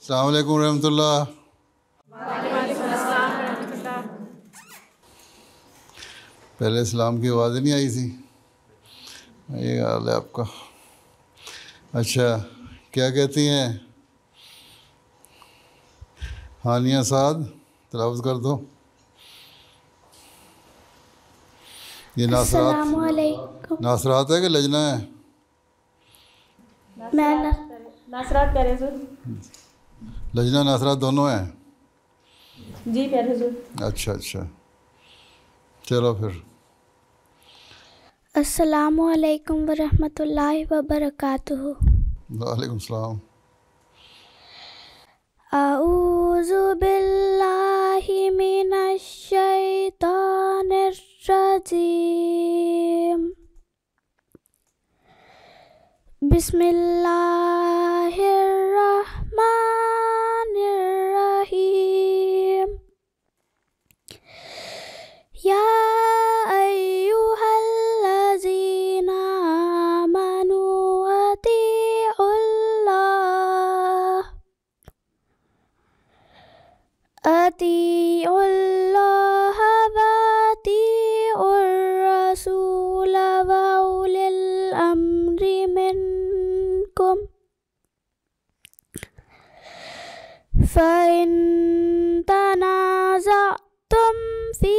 السلام علیکم ورحمۃ اللہ. وعلیکم السلام ورحمۃ اللہ. پہلے اسلام کی آواز نہیں آئی تھی. یہ حال ہے آپ کا. اچھا کیا کہتی ہیں ہانیہ سعد؟ تلاوت کر دو. یہ السلام علیکم. ناصرات ہے کہ لجنہ ہے؟ میں ناصرات پیارے حضور. لجنہ ناصرات دونوں ہیں؟ جی پیارے حضور. اچھا چلو پھر. السلام علیکم ورحمۃ اللہ وبرکاتہ. وعلیکم السلام. اعوذ باللہ من الشیطان الرجیم. بسم اللہ الرحمن الرحیم. یا ایہا الذین آمنوا اطیعوا اللہ واطیعوا الرسول واولی الامر منکم فإن تنازعتم فی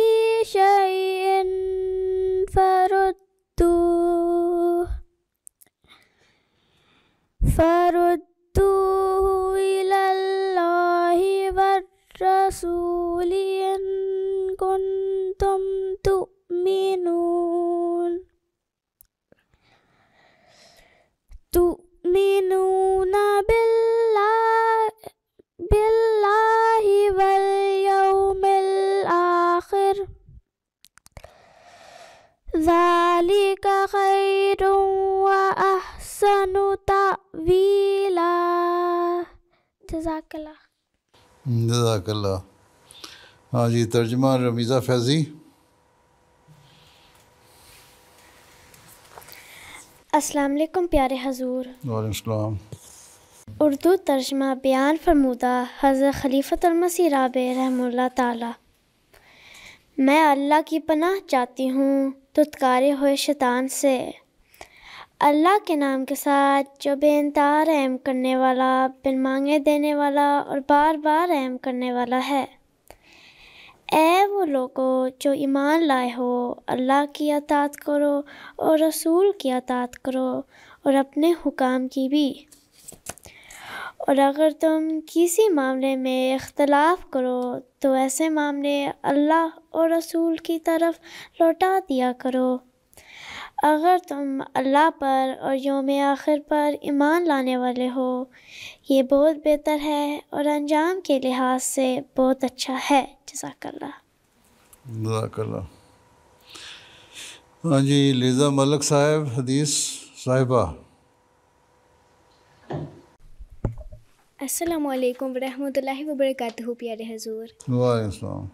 شیء فردوه إلی اللہ والرسول إن کنتم تؤمنون باللہ والیوم الآخر ذالک خیر وأحسن تأویلا. جزاک اللہ. جزاک اللہ. ہاں جی ترجمہ رمیزہ فیضی. السلام علیکم پیارے حضور. وعلیکم السلام. اردو ترجمہ بیان فرمودہ حضرت خلیفۃ المسیح رابع رحمہ اللہ تعالی. میں اللہ کی پناہ چاہتی ہوں دھتکارے ہوئے شیطان سے. اللہ کے نام کے ساتھ جو بے انتہا رحم کرنے والا، بن مانگے دینے والا اور بار بار رحم کرنے والا ہے. اے وہ لوگو جو ایمان لائے ہو، اللہ کی اطاعت کرو اور رسول کی اطاعت کرو اور اپنے حکام کی بھی. اور اگر تم کسی معاملے میں اختلاف کرو تو ایسے معاملے اللہ اور رسول کی طرف لوٹا دیا کرو. اگر تم اللہ پر اور یوم آخر پر ایمان لانے والے ہو، یہ بہت بہتر ہے اور انجام کے لحاظ سے بہت اچھا ہے. جزاک اللہ. جزاک اللہ. ہاں جی لیزا ملک صاحب حدیث صاحبہ. السلام علیکم ورحمۃ اللہ وبرکاتہ پیارے حضور. وعلیکم السلام.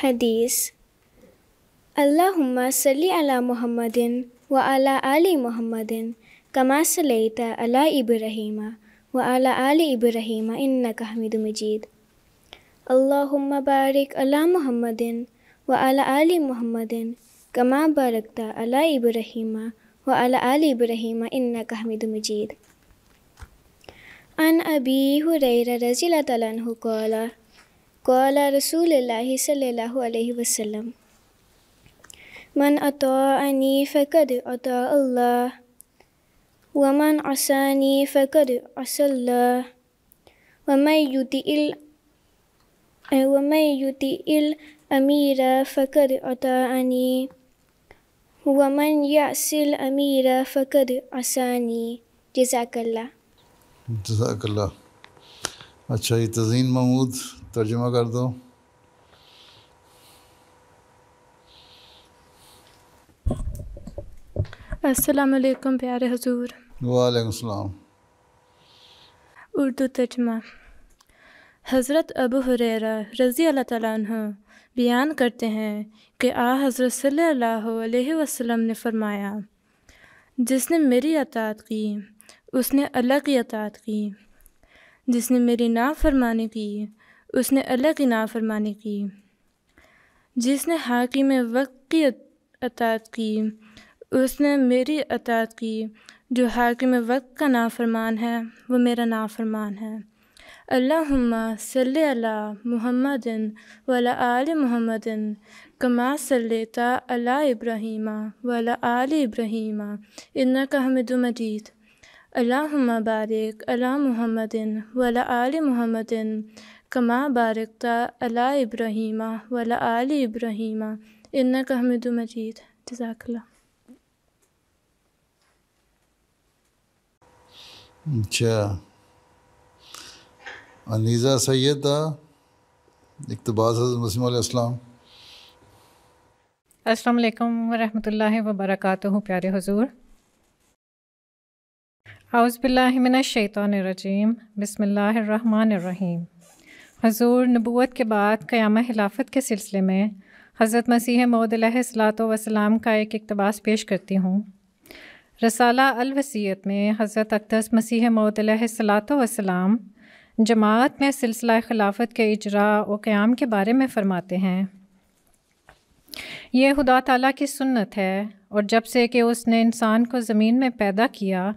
حدیث. اللہم صلی علی محمد وعلی آل محمد کما صلیت علی ابراہیم وعلی آل ابراہیم انک حمید مجید. اللہم بارک علی محمد وعلی آل محمد کما بارکت علی ابراہیم وعلی آل ابراہیم انک حمید مجید. عن ابی ہریرہ رضی اللہ تعالیٰ عنہ قال قال رسول اللہ صلی اللہ علیہ وسلم من اطاعنی فقد اطاع اللہ ومن عصانی فقد عصى اللہ ومن يطع الامیر فقد اطاعنی ومن یعص الامیر فقد عصانی. جزاک اللہ. جزاک اللہ. اچھا یہ تزین محمود ترجمہ کر دو. السلام علیکم پیارے حضور. وعلیکم السلام. اردو ترجمہ. حضرت ابو ہریرہ رضی اللہ تعالیٰ عنہ بیان کرتے ہیں کہ حضرت صلی اللہ علیہ وسلم نے فرمایا، جس نے میری اطاعت کی اس نے اللہ کی اطاعت کی، جس نے میری نافرمانی کی اس نے اللہ کی نافرمانی کی، جس نے حاکم وقت کی اطاعت کی اس نے میری اطاعت کی، جو حاکم وقت کا نافرمان ہے وہ میرا نافرمان ہے۔ اللہم صلی علی محمد وعلی آل محمد کما صلیت علی ابراہیم وعلی آل ابراہیم انک حمید مجید۔ اللہم بارک علی محمد وعلی آل محمد کما بارکت علی ابراہیم وعلی آل ابراہیم انک حمید مجید۔ جزاک اللہ۔ اچھا، انیزہ سیدہ اقتباس حضرت مسیح علیہ السلام۔ السلام علیکم ورحمۃ اللہ وبرکاتہ۔ پیارے حضور، اعوذ باللہ من الشیطان الرجیم، بسم اللہ الرحمن الرحیم۔ حضور، نبوت کے بعد قیام خلافت کے سلسلے میں حضرت مسیح موعود علیہ الصلاۃ والسلام کا ایک اقتباس پیش کرتی ہوں۔ رسالہ الوصیت میں حضرت اقدس مسیح موعود علیہ الصلاۃ والسلام جماعت میں سلسلہ خلافت کے اجراء و قیام کے بارے میں فرماتے ہیں، یہ خدا تعالیٰ کی سنت ہے، اور جب سے کہ اس نے انسان کو زمین میں پیدا کیا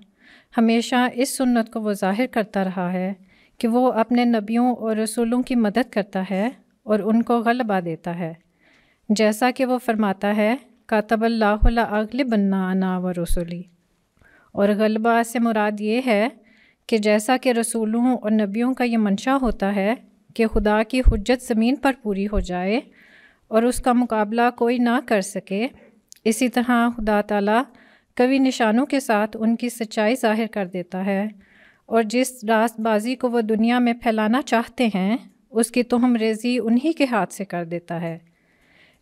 ہمیشہ اس سنت کو وہ ظاہر کرتا رہا ہے کہ وہ اپنے نبیوں اور رسولوں کی مدد کرتا ہے اور ان کو غلبہ دیتا ہے، جیسا کہ وہ فرماتا ہے کاتب اللہ لأغلبن انا ورسلی۔ اور غلبہ سے مراد یہ ہے کہ جیسا کہ رسولوں اور نبیوں کا یہ منشا ہوتا ہے کہ خدا کی حجت زمین پر پوری ہو جائے اور اس کا مقابلہ کوئی نہ کر سکے، اسی طرح خدا تعالیٰ قوی نشانوں کے ساتھ ان کی سچائی ظاہر کر دیتا ہے، اور جس راست بازی کو وہ دنیا میں پھیلانا چاہتے ہیں اس کی تہم ریزی انہی کے ہاتھ سے کر دیتا ہے،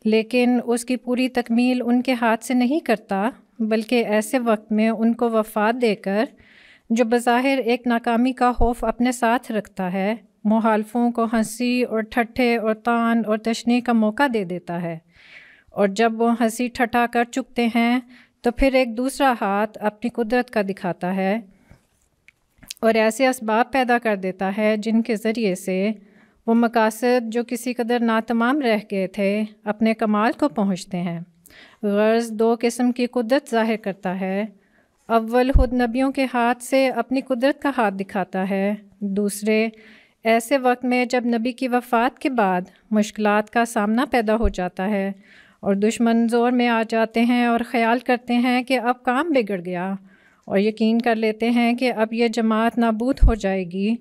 لیکن اس کی پوری تکمیل ان کے ہاتھ سے نہیں کرتا، بلکہ ایسے وقت میں ان کو وفات دے کر جو بظاہر ایک ناکامی کا خوف اپنے ساتھ رکھتا ہے، مخالفوں کو ہنسی اور ٹھٹھے اور طعن اور تشنیع کا موقع دے دیتا ہے، اور جب وہ ہنسی ٹھٹھا کر چکتے ہیں تو پھر ایک دوسرا ہاتھ اپنی قدرت کا دکھاتا ہے اور ایسے اسباب پیدا کر دیتا ہے جن کے ذریعے سے وہ مقاصد جو کسی قدر ناتمام رہ گئے تھے اپنے کمال کو پہنچتے ہیں۔ غرض دو قسم کی قدرت ظاہر کرتا ہے، اول خود نبیوں کے ہاتھ سے اپنی قدرت کا ہاتھ دکھاتا ہے، دوسرے ایسے وقت میں جب نبی کی وفات کے بعد مشکلات کا سامنا پیدا ہو جاتا ہے اور دشمن زور میں آ جاتے ہیں اور خیال کرتے ہیں کہ اب کام بگڑ گیا، اور یقین کر لیتے ہیں کہ اب یہ جماعت نابود ہو جائے گی،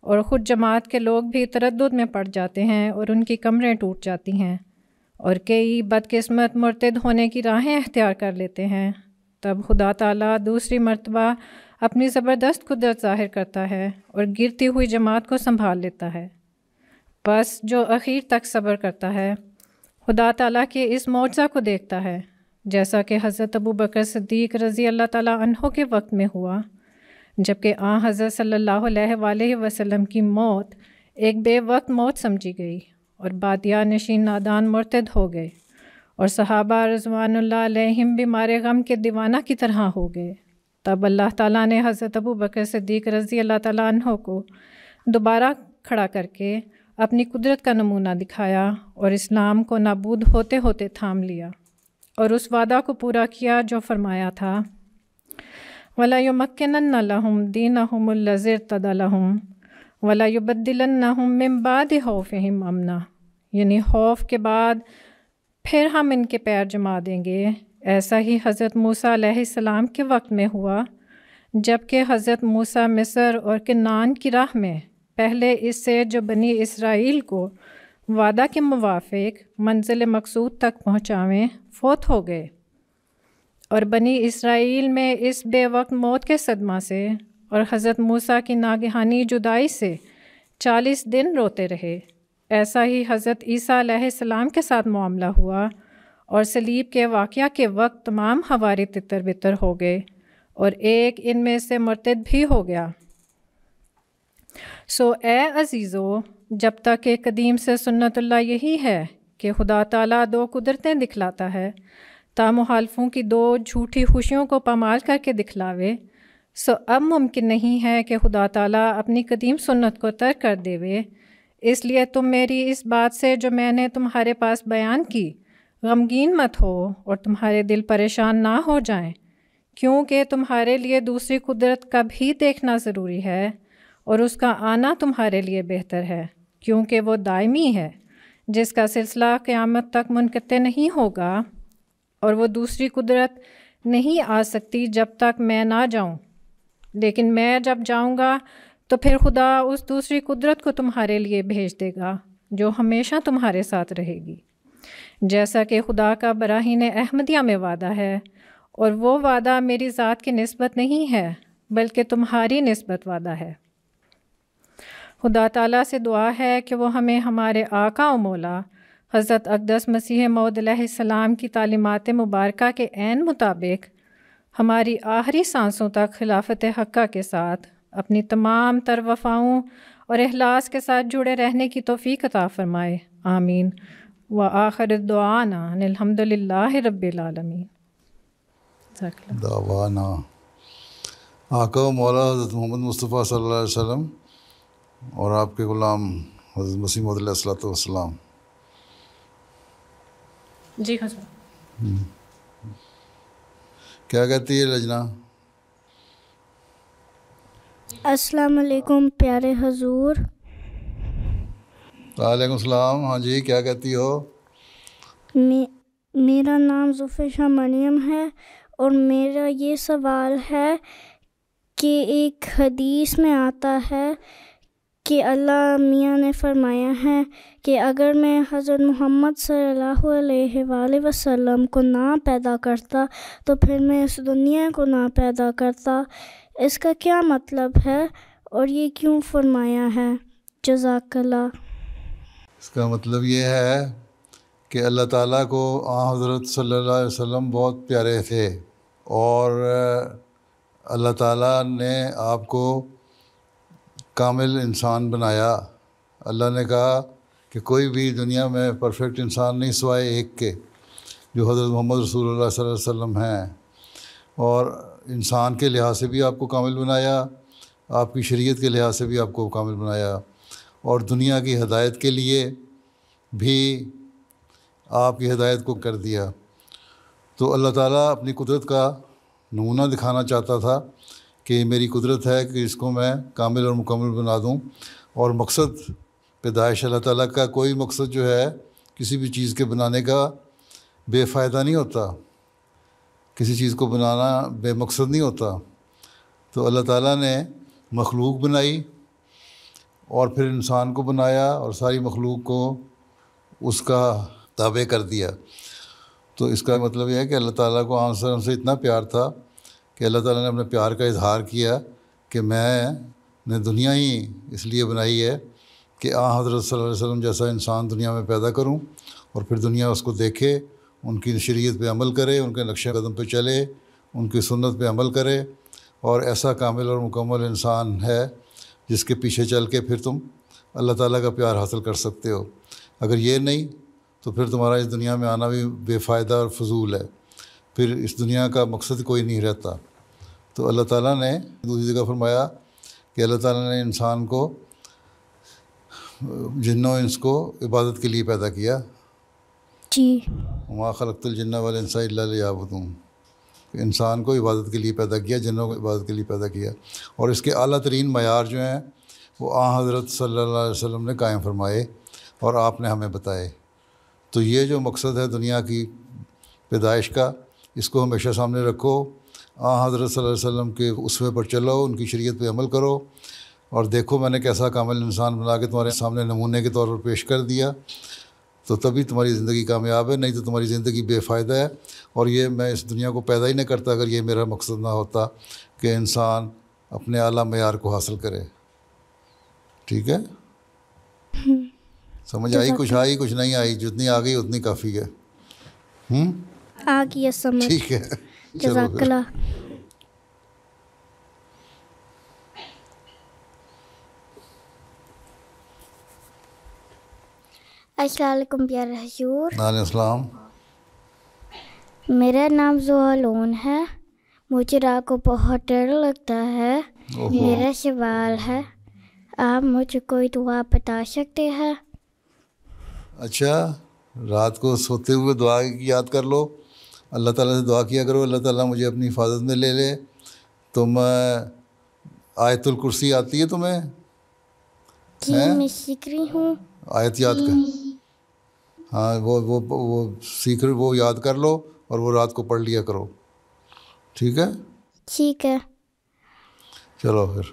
اور خود جماعت کے لوگ بھی تردد میں پڑ جاتے ہیں اور ان کی کمریں ٹوٹ جاتی ہیں، اور کئی بدقسمت مرتد ہونے کی راہیں اختیار کر لیتے ہیں، تب خدا تعالیٰ دوسری مرتبہ اپنی زبردست قدرت ظاہر کرتا ہے اور گرتی ہوئی جماعت کو سنبھال لیتا ہے۔ بس جو اخیر تک صبر کرتا ہے خدا تعالیٰ کے اس معجزہ کو دیکھتا ہے، جیسا کہ حضرت ابو بکر صدیق رضی اللہ تعالیٰ عنہ کے وقت میں ہوا، جبکہ حضرت صلی اللہ علیہ وآلہ وسلم کی موت ایک بے وقت موت سمجھی گئی اور بادیہ نشین نادان مرتد ہو گئے، اور صحابہ رضوان اللہ علیہم بیمار غم کے دیوانہ کی طرح ہو گئے۔ تب اللہ تعالیٰ نے حضرت ابو بکر صدیق رضی اللہ تعالیٰ عنہ کو دوبارہ کھڑا کر کے اپنی قدرت کا نمونہ دکھایا اور اسلام کو نابود ہوتے ہوتے تھام لیا، اور اس وعدہ کو پورا کیا جو فرمایا تھا وَلَا يُمَكِّنَنَّ لَهُمْ دِينَهُمُ الَّذِي ارْتَضَىٰ لَهُمْ وَلَا يُبَدِّلَنَّهُمْ مِن بَعْدِ خَوْفِهِمْ أَمْنًا، یعنی خوف کے بعد پھر ہم ان کے پیر جما دیں گے۔ ایسا ہی حضرت موسیٰ علیہ السلام کے وقت میں ہوا، جبکہ حضرت موسیٰ مصر اور کنعان کی راہ میں پہلے اس سے جو بنی اسرائیل کو وعدہ کے موافق منزل مقصود تک پہنچاویں فوت ہو گئے، اور بنی اسرائیل میں اس بے وقت موت کے صدمہ سے اور حضرت موسیٰ کی ناگہانی جدائی سے 40 دن روتے رہے۔ ایسا ہی حضرت عیسیٰ علیہ السلام کے ساتھ معاملہ ہوا، اور صلیب کے واقعہ کے وقت تمام حواری تتر بتر ہو گئے، اور ایک ان میں سے مرتد بھی ہو گیا۔ سو اے عزیزو، جب تک کہ قدیم سے سنت اللہ یہی ہے کہ خدا تعالیٰ دو قدرتیں دکھلاتا ہے تا مخالفوں کی دو جھوٹی خوشیوں کو پامال کر کے دکھلاوے، سو اب ممکن نہیں ہے کہ خدا تعالیٰ اپنی قدیم سنت کو ترک کر دے، اس لیے تم میری اس بات سے جو میں نے تمہارے پاس بیان کی غمگین مت ہو اور تمہارے دل پریشان نہ ہو جائیں، کیونکہ تمہارے لیے دوسری قدرت کا بھی دیکھنا ضروری ہے اور اس کا آنا تمہارے لیے بہتر ہے، کیونکہ وہ دائمی ہے جس کا سلسلہ قیامت تک منقطع نہیں ہوگا، اور وہ دوسری قدرت نہیں آ سکتی جب تک میں نہ جاؤں، لیکن میں جب جاؤں گا تو پھر خدا اس دوسری قدرت کو تمہارے لیے بھیج دے گا جو ہمیشہ تمہارے ساتھ رہے گی، جیسا کہ خدا کا براہین احمدیہ میں وعدہ ہے، اور وہ وعدہ میری ذات کی نسبت نہیں ہے بلکہ تمہاری نسبت وعدہ ہے۔ خدا تعالیٰ سے دعا ہے کہ وہ ہمیں ہمارے آقا و مولا حضرت اقدس مسیح موعود علیہ السلام کی تعلیمات مبارکہ کے عین مطابق ہماری آخری سانسوں تک خلافت حقہ کے ساتھ اپنی تمام تر وفاؤں اور اخلاص کے ساتھ جڑے رہنے کی توفیق عطا فرمائے، آمین۔ وآخر دعوانا ان الحمد للہ رب العالمین۔ دعوانا آقا و مولا حضرت محمد مصطفیٰ صلی اللہ علیہ وسلم اور آپ کے غلام حضرت مسیح موعود علیہ الصلوۃ والسلام۔ جی حضرت۔ کیا کہتی ہے لجنا؟ السلام علیکم پیارے حضور۔ وعلیکم السلام۔ ہاں جی، کیا کہتی ہو؟ میرا نام ظفر مریم ہے اور میرا یہ سوال ہے کہ ایک حدیث میں آتا ہے کہ اللہ میاں نے فرمایا ہے کہ اگر میں حضرت محمد صلی اللہ علیہ وآلہ وسلم کو نہ پیدا کرتا تو پھر میں اس دنیا کو نہ پیدا کرتا۔ اس کا کیا مطلب ہے اور یہ کیوں فرمایا ہے؟ جزاک اللہ۔ اس کا مطلب یہ ہے کہ اللہ تعالیٰ کو حضرت صلی اللہ علیہ وسلم بہت پیارے تھے، اور اللہ تعالیٰ نے آپ کو کامل انسان بنایا۔ اللہ نے کہا کہ کوئی بھی دنیا میں پرفیکٹ انسان نہیں سوائے ایک کے، جو حضرت محمد رسول اللہ صلی اللہ علیہ وسلم ہیں، اور انسان کے لحاظ سے بھی آپ کو کامل بنایا، آپ کی شریعت کے لحاظ سے بھی آپ کو کامل بنایا، اور دنیا کی ہدایت کے لیے بھی آپ کی ہدایت کو کر دیا۔ تو اللہ تعالیٰ اپنی قدرت کا نمونہ دکھانا چاہتا تھا کہ یہ میری قدرت ہے کہ اس کو میں کامل اور مکمل بنا دوں، اور مقصد پیدائش اللہ تعالیٰ کا کوئی مقصد جو ہے کسی بھی چیز کے بنانے کا بے فائدہ نہیں ہوتا، کسی چیز کو بنانا بے مقصد نہیں ہوتا۔ تو اللہ تعالیٰ نے مخلوق بنائی اور پھر انسان کو بنایا اور ساری مخلوق کو اس کا تابع کر دیا۔ تو اس کا مطلب یہ ہے کہ اللہ تعالیٰ کو آن سلم سے اتنا پیار تھا کہ اللہ تعالیٰ نے اپنے پیار کا اظہار کیا کہ میں نے دنیا ہی اس لیے بنائی ہے کہ حضرت صلی اللہ علیہ وسلم جیسا انسان دنیا میں پیدا کروں، اور پھر دنیا اس کو دیکھے، ان کی شریعت پہ عمل کرے، ان کے نقش قدم پہ چلے، ان کی سنت پہ عمل کرے، اور ایسا کامل اور مکمل انسان ہے جس کے پیچھے چل کے پھر تم اللہ تعالیٰ کا پیار حاصل کر سکتے ہو۔ اگر یہ نہیں تو پھر تمہارا اس دنیا میں آنا بھی بے فائدہ اور فضول ہے، پھر اس دنیا کا مقصد کوئی نہیں رہتا۔ تو اللہ تعالیٰ نے دوسری جگہ فرمایا کہ اللہ تعالیٰ نے انسان کو، جنوں انس کو عبادت کے لیے پیدا کیا۔ جی۔ وما خلقت الجن والانس الا لیعبدون، انسان کو عبادت کے لیے پیدا کیا، جنوں کو عبادت کے لیے پیدا کیا، اور اس کے اعلیٰ ترین معیار جو ہیں وہ حضرت صلی اللہ علیہ وسلم نے قائم فرمائے اور آپ نے ہمیں بتائے۔ تو یہ جو مقصد ہے دنیا کی پیدائش کا، اس کو ہمیشہ سامنے رکھو، حضرت صلی اللہ علیہ وسلم کے اسوے پر چلو، ان کی شریعت پہ عمل کرو، اور دیکھو میں نے کیسا کامل انسان بنا کے تمہارے سامنے نمونے کے طور پر پیش کر دیا، تو تبھی تمہاری زندگی کامیاب ہے، نہیں تو تمہاری زندگی بے فائدہ ہے۔ اور یہ میں اس دنیا کو پیدا ہی نہیں کرتا اگر یہ میرا مقصد نہ ہوتا کہ انسان اپنے اعلیٰ معیار کو حاصل کرے۔ ٹھیک ہے؟ سمجھ آئی؟ کچھ آئی کچھ نہیں آئی؟ جتنی آ گئی اتنی کافی ہے۔ آ گئی سمجھ۔ ٹھیک ہے، جزاک اللہ۔ السلام علیکم پیارے حضور۔ علیہ السلام۔ میرا نام زوالون ہے، مجھے رات کو بہت ڈر لگتا ہے. میرا سوال ہے, آپ مجھے کوئی دعا بتا سکتے ہیں؟ اچھا, رات کو سوتے ہوئے دعا یاد کر لو, اللہ تعالیٰ سے دعا کیا کرو, اللہ تعالیٰ مجھے اپنی حفاظت میں لے لے. تم آیت الکرسی آتی ہے تمہیں؟ جی میں سیکھ رہی ہوں. آیت یاد کر, ہاں وہ سیکھ, وہ یاد کر لو اور وہ رات کو پڑھ لیا کرو. ٹھیک ہے؟ ٹھیک ہے. چلو پھر.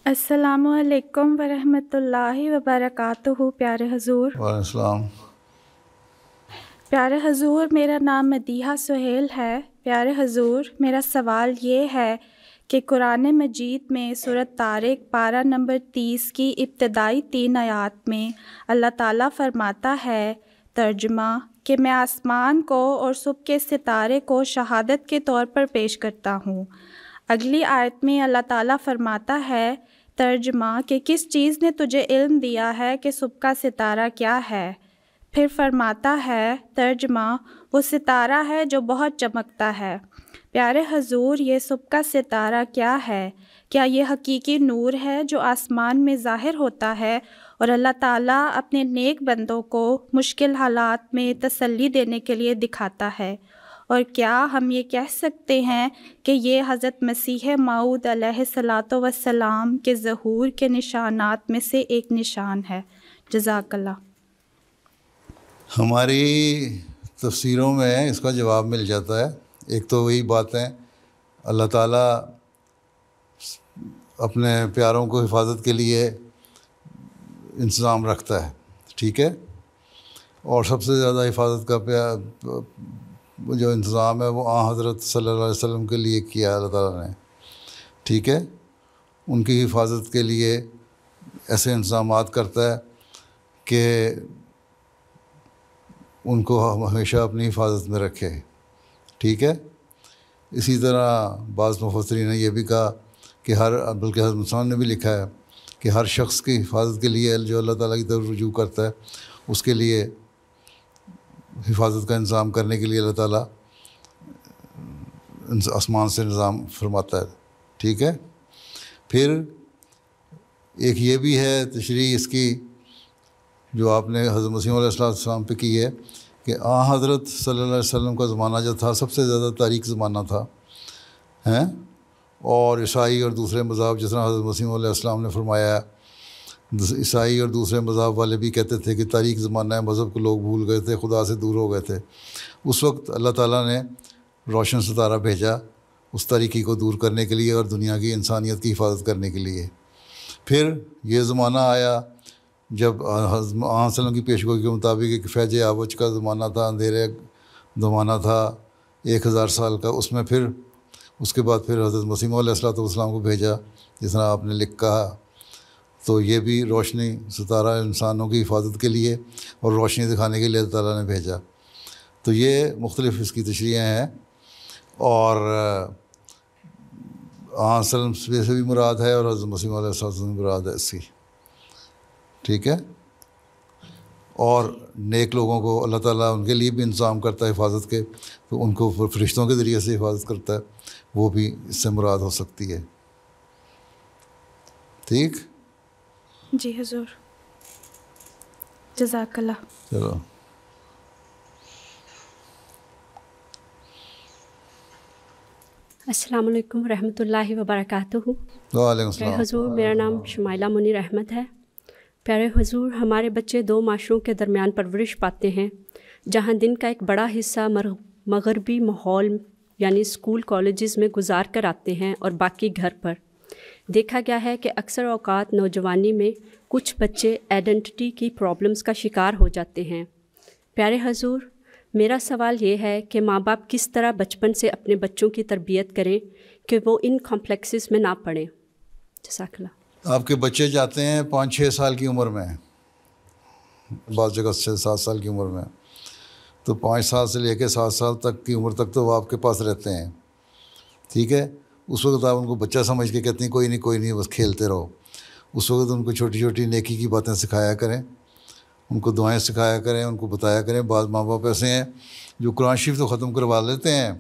السلام علیکم ورحمۃ اللہ وبرکاتہ. پیارے حضور. وعلیکم السلام. پیارے حضور, میرا نام مدیحہ سہیل ہے. پیارے حضور, میرا سوال یہ ہے کہ قرآن مجید میں سورۃ طارق پارہ نمبر 30 کی ابتدائی 3 آیات میں اللہ تعالیٰ فرماتا ہے, ترجمہ, کہ میں آسمان کو اور صبح کے ستارے کو شہادت کے طور پر پیش کرتا ہوں. اگلی آیت میں اللہ تعالیٰ فرماتا ہے, ترجمہ, کہ کس چیز نے تجھے علم دیا ہے کہ صبح کا ستارہ کیا ہے؟ پھر فرماتا ہے, ترجمہ, وہ ستارہ ہے جو بہت چمکتا ہے. پیارے حضور, یہ صبح کا ستارہ کیا ہے؟ کیا یہ حقیقی نور ہے جو آسمان میں ظاہر ہوتا ہے اور اللہ تعالیٰ اپنے نیک بندوں کو مشکل حالات میں تسلی دینے کے لیے دکھاتا ہے؟ اور کیا ہم یہ کہہ سکتے ہیں کہ یہ حضرت مسیح موعود علیہ الصلاۃ والسلام کے ظہور کے نشانات میں سے ایک نشان ہے؟ جزاک اللہ. ہماری تفسیروں میں اس کا جواب مل جاتا ہے. ایک تو وہی بات ہے, اللہ تعالیٰ اپنے پیاروں کو حفاظت کے لیے انتظام رکھتا ہے, ٹھیک ہے, اور سب سے زیادہ حفاظت کا جو انتظام ہے وہ حضرت صلی اللہ علیہ وسلم کے لیے کیا اللہ تعالیٰ نے, ٹھیک ہے. ان کی حفاظت کے لیے ایسے انتظامات کرتا ہے کہ ان کو ہمیشہ اپنی حفاظت میں رکھے, ٹھیک ہے. اسی طرح بعض مفسرین نے یہ بھی کہا کہ بلکہ حضرت مسلم نے بھی لکھا ہے کہ ہر شخص کی حفاظت کے لیے جو اللہ تعالیٰ کی طرف رجوع کرتا ہے اس کے لیے حفاظت کا انتظام کرنے کے لیے اللہ تعالیٰ آسمان سے نظام فرماتا ہے, ٹھیک ہے. پھر ایک یہ بھی ہے تشریح اس کی جو آپ نے حضرت مسیح علیہ السلام پہ کی ہے کہ حضرت صلی اللہ علیہ وسلم کا زمانہ جو تھا سب سے زیادہ تاریک زمانہ تھا, ہیں, اور عیسائی اور دوسرے مذاہب جس طرح حضرت مسیح علیہ السلام نے فرمایا, عیسائی اور دوسرے مذاہب والے بھی کہتے تھے کہ تاریک زمانہ ہے, مذہب کو لوگ بھول گئے تھے, خدا سے دور ہو گئے تھے. اس وقت اللہ تعالیٰ نے روشن ستارہ بھیجا اس تاریکی کو دور کرنے کے لیے اور دنیا کی انسانیت کی حفاظت کرنے کے لیے. پھر یہ زمانہ آیا جب وسلم کی پیشگوئی کے مطابق ایک فیض آوج کا زمانہ تھا, اندھیرے زمانہ تھا 1000 سال کا. اس میں پھر اس کے بعد پھر حضرت مسیح علیہ السلام کو بھیجا جس طرح آپ نے کہا. تو یہ بھی روشنی ستارہ انسانوں کی حفاظت کے لیے اور روشنی دکھانے کے لیے اللہ تعالیٰ نے بھیجا. تو یہ مختلف اس کی تشریحیں ہیں, اور وسلم سے بھی مراد ہے اور حضرت مسیح علیہ السلام سے بھی مراد ہے اس کی, ٹھیک ہے. اور نیک لوگوں کو اللہ تعالیٰ ان کے لیے بھی انتظام کرتا ہے حفاظت کے, تو ان کو فرشتوں کے ذریعے سے حفاظت کرتا ہے, وہ بھی اس سے مراد ہو سکتی ہے, ٹھیک. جی حضور, جزاک اللہ. چلو. السلام علیکم ورحمۃ اللہ وبرکاتہ. وعلیکم السلام. حضور, میرا نام شمائلہ منیر احمد ہے. پیارے حضور, ہمارے بچے 2 معاشروں کے درمیان پرورش پاتے ہیں جہاں دن کا ایک بڑا حصہ مغربی ماحول یعنی اسکول کالجز میں گزار کر آتے ہیں اور باقی گھر پر. دیکھا گیا ہے کہ اکثر اوقات نوجوانی میں کچھ بچے آئیڈینٹی کی پرابلمس کا شکار ہو جاتے ہیں. پیارے حضور, میرا سوال یہ ہے کہ ماں باپ کس طرح بچپن سے اپنے بچوں کی تربیت کریں کہ وہ ان کمپلیکسز میں نہ پڑیں. جزاک اللہ. آپ کے بچے جاتے ہیں 5-6 سال کی عمر میں, بعض جگہ 6-7 سال کی عمر میں, تو 5 سال سے لے کے 7 سال تک کی عمر تک تو وہ آپ کے پاس رہتے ہیں, ٹھیک ہے. اس وقت آپ ان کو بچہ سمجھ کے کہتے ہیں کوئی نہیں بس کھیلتے رہو. اس وقت ان کو چھوٹی چھوٹی نیکی کی باتیں سکھایا کریں، ان کو دعائیں سکھایا کریں، ان کو بتایا کریں۔ بعض ماں باپ ایسے ہیں جو قرآن شریف تو ختم کروا لیتے ہیں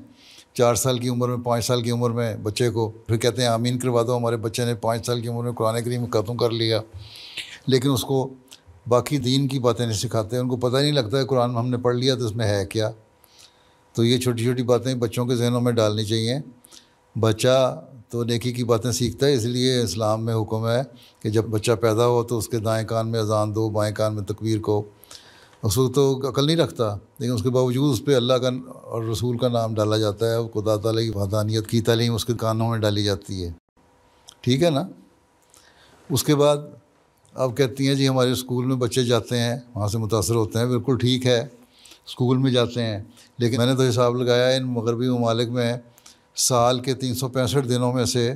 4 سال کی عمر میں، 5 سال کی عمر میں بچے کو، پھر کہتے ہیں آمین کروا دو، ہمارے بچے نے 5 سال کی عمر میں قرآن کریم ختم کر لیا، لیکن اس کو باقی دین کی باتیں نہیں سکھاتے، ان کو پتہ ہی نہیں لگتا ہے قرآن ہم نے پڑھ لیا تو اس میں ہے کیا۔ تو یہ چھوٹی چھوٹی باتیں بچوں کے ذہنوں میں ڈالنی چاہیے۔ بچہ تو نیکی کی باتیں سیکھتا ہے، اس لیے اسلام میں حکم ہے کہ جب بچہ پیدا ہو تو اس کے دائیں کان میں اذان دو، بائیں کان میں تکبیر کو۔ اس وقت تو عقل نہیں رکھتا، لیکن اس کے باوجود اس پہ اللہ کا اور رسول کا نام ڈالا جاتا ہے، خدا تعالیٰ کی وحدانیت کی تعلیم اس کے کانوں میں ڈالی جاتی ہے، ٹھیک ہے نا۔ اس کے بعد اب کہتی ہیں جی ہمارے اسکول میں بچے جاتے ہیں، وہاں سے متاثر ہوتے ہیں، بالکل ٹھیک ہے، اسکول میں جاتے ہیں، لیکن میں نے تو حساب لگایا ان مغربی ممالک میں سال کے 365 دنوں میں سے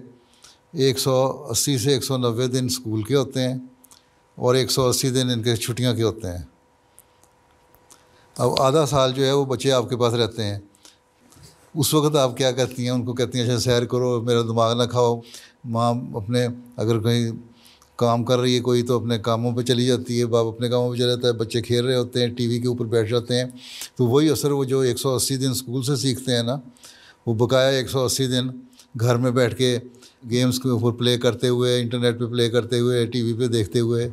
180 سے 190 دن اسکول کے ہوتے ہیں اور 180 دن ان کے چھٹیاں کے ہوتے ہیں۔ اب آدھا سال جو ہے وہ بچے آپ کے پاس رہتے ہیں، اس وقت آپ کیا کہتی ہیں؟ ان کو کہتی ہیں اچھا سیر کرو، میرا دماغ نہ کھاؤ۔ ماں اپنے اگر کہیں کام کر رہی ہے کوئی تو اپنے کاموں پہ چلی جاتی ہے، باپ اپنے کاموں پہ چلا جاتا ہے، بچے کھیل رہے ہوتے ہیں، ٹی وی کے اوپر بیٹھ جاتے ہیں۔ تو وہی اثر وہ جو 180 دن اسکول سے سیکھتے ہیں نا، وہ بقایا 180 دن گھر میں بیٹھ کے گیمز کے اوپر پلے کرتے ہوئے، انٹرنیٹ پہ پلے کرتے ہوئے، ٹی وی پہ دیکھتے ہوئے،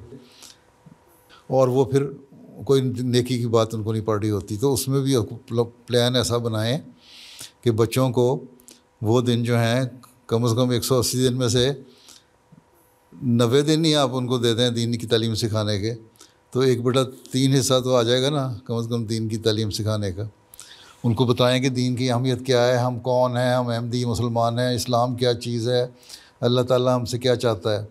اور وہ پھر کوئی نیکی کی بات ان کو نہیں پڑ رہی ہوتی۔ تو اس میں بھی پلان ایسا بنائیں کہ بچوں کو وہ دن جو ہیں کم از کم 180 دن میں سے 90 دن ہی آپ ان کو دے دیں دین کی تعلیم سکھانے کے، تو 1/3 حصہ تو آ جائے گا نا کم از کم دین کی تعلیم سکھانے کا۔ ان کو بتائیں کہ دین کی اہمیت کیا ہے، ہم کون ہیں، ہم احمدی مسلمان ہیں، اسلام کیا چیز ہے، اللہ تعالیٰ ہم سے کیا چاہتا ہے۔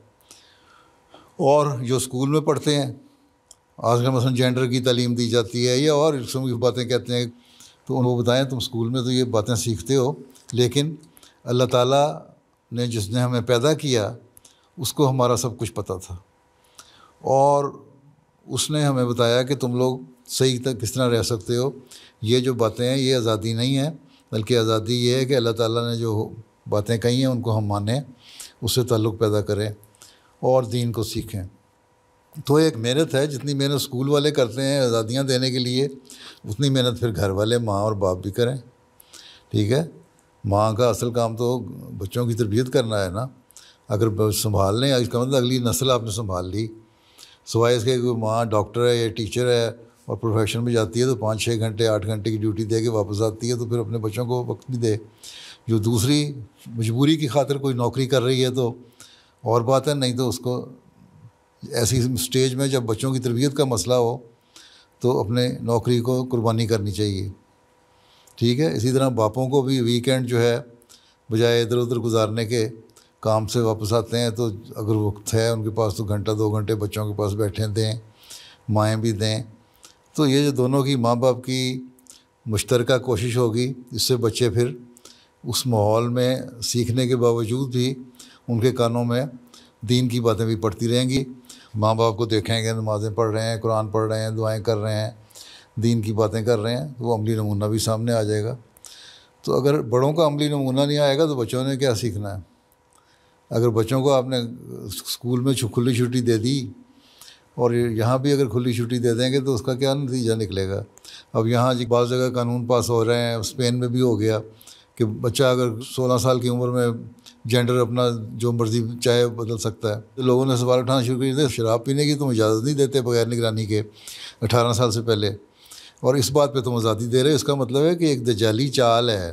اور جو اسکول میں پڑھتے ہیں آج کل مثلاً جینڈر کی تعلیم دی جاتی ہے یا اور قسم کی باتیں کہتے ہیں، تو ان کو بتائیں تم اسکول میں تو یہ باتیں سیکھتے ہو، لیکن اللہ تعالیٰ نے جس نے ہمیں پیدا کیا اس کو ہمارا سب کچھ پتہ تھا، اور اس نے ہمیں بتایا کہ تم لوگ صحیح تک کس طرح رہ سکتے ہو۔ یہ جو باتیں ہیں یہ آزادی نہیں ہے، بلکہ آزادی یہ ہے کہ اللہ تعالیٰ نے جو باتیں کہی ہیں ان کو ہم مانیں، اس سے تعلق پیدا کریں اور دین کو سیکھیں۔ تو ایک محنت ہے، جتنی محنت اسکول والے کرتے ہیں آزادیاں دینے کے لیے، اتنی محنت پھر گھر والے ماں اور باپ بھی کریں، ٹھیک ہے۔ ماں کا اصل کام تو بچوں کی تربیت کرنا ہے نا۔ اگر سنبھال لیں، اس کا مطلب اگلی نسل آپ نے سنبھال لی، سوائے اس کے کوئی ماں ڈاکٹر ہے یا ٹیچر ہے اور پروفیشن میں جاتی ہے تو 5-6 گھنٹے 8 گھنٹے کی ڈیوٹی دے کے واپس آتی ہے، تو پھر اپنے بچوں کو وقت بھی دے۔ جو دوسری مجبوری کی خاطر کوئی نوکری کر رہی ہے تو اور بات ہے، نہیں تو اس کو ایسی اسٹیج میں جب بچوں کی تربیت کا مسئلہ ہو تو اپنے نوکری کو قربانی کرنی چاہیے، ٹھیک ہے۔ اسی طرح باپوں کو بھی ویکینڈ جو ہے بجائے ادھر ادھر گزارنے کے، کام سے واپس آتے ہیں تو اگر وقت ہے ان کے پاس تو 1-2 گھنٹے بچوں کے پاس بیٹھیں دیں، مائیں بھی دیں۔ تو یہ جو دونوں کی ماں باپ کی مشترکہ کوشش ہوگی، اس سے بچے پھر اس ماحول میں سیکھنے کے باوجود بھی ان کے کانوں میں دین کی باتیں بھی پڑتی رہیں گی۔ ماں باپ کو دیکھیں گے نمازیں پڑھ رہے ہیں، قرآن پڑھ رہے ہیں، دعائیں کر رہے ہیں، دین کی باتیں کر رہے ہیں، تو وہ عملی نمونہ بھی سامنے آ جائے گا۔ تو اگر بڑوں کا عملی نمونہ نہیں آئے گا تو بچوں نے کیا سیکھنا ہے؟ اگر بچوں کو آپ نے اسکول میں کھلی چھٹی دے دی اور یہاں بھی اگر کھلی چھٹی دے دیں گے تو اس کا کیا نتیجہ نکلے گا؟ اب یہاں جی بعض جگہ قانون پاس ہو رہے ہیں، اسپین میں بھی ہو گیا کہ بچہ اگر 16 سال کی عمر میں جینڈر اپنا جو مرضی چاہے بدل سکتا ہے۔ تو لوگوں نے سوال اٹھانا شروع کر دیا، شراب پینے کی تم اجازت نہیں دیتے بغیر نگرانی کے 18 سال سے پہلے، اور اس بات پہ تم آزادی دے رہے۔ اس کا مطلب ہے کہ ایک دجالی چال ہے،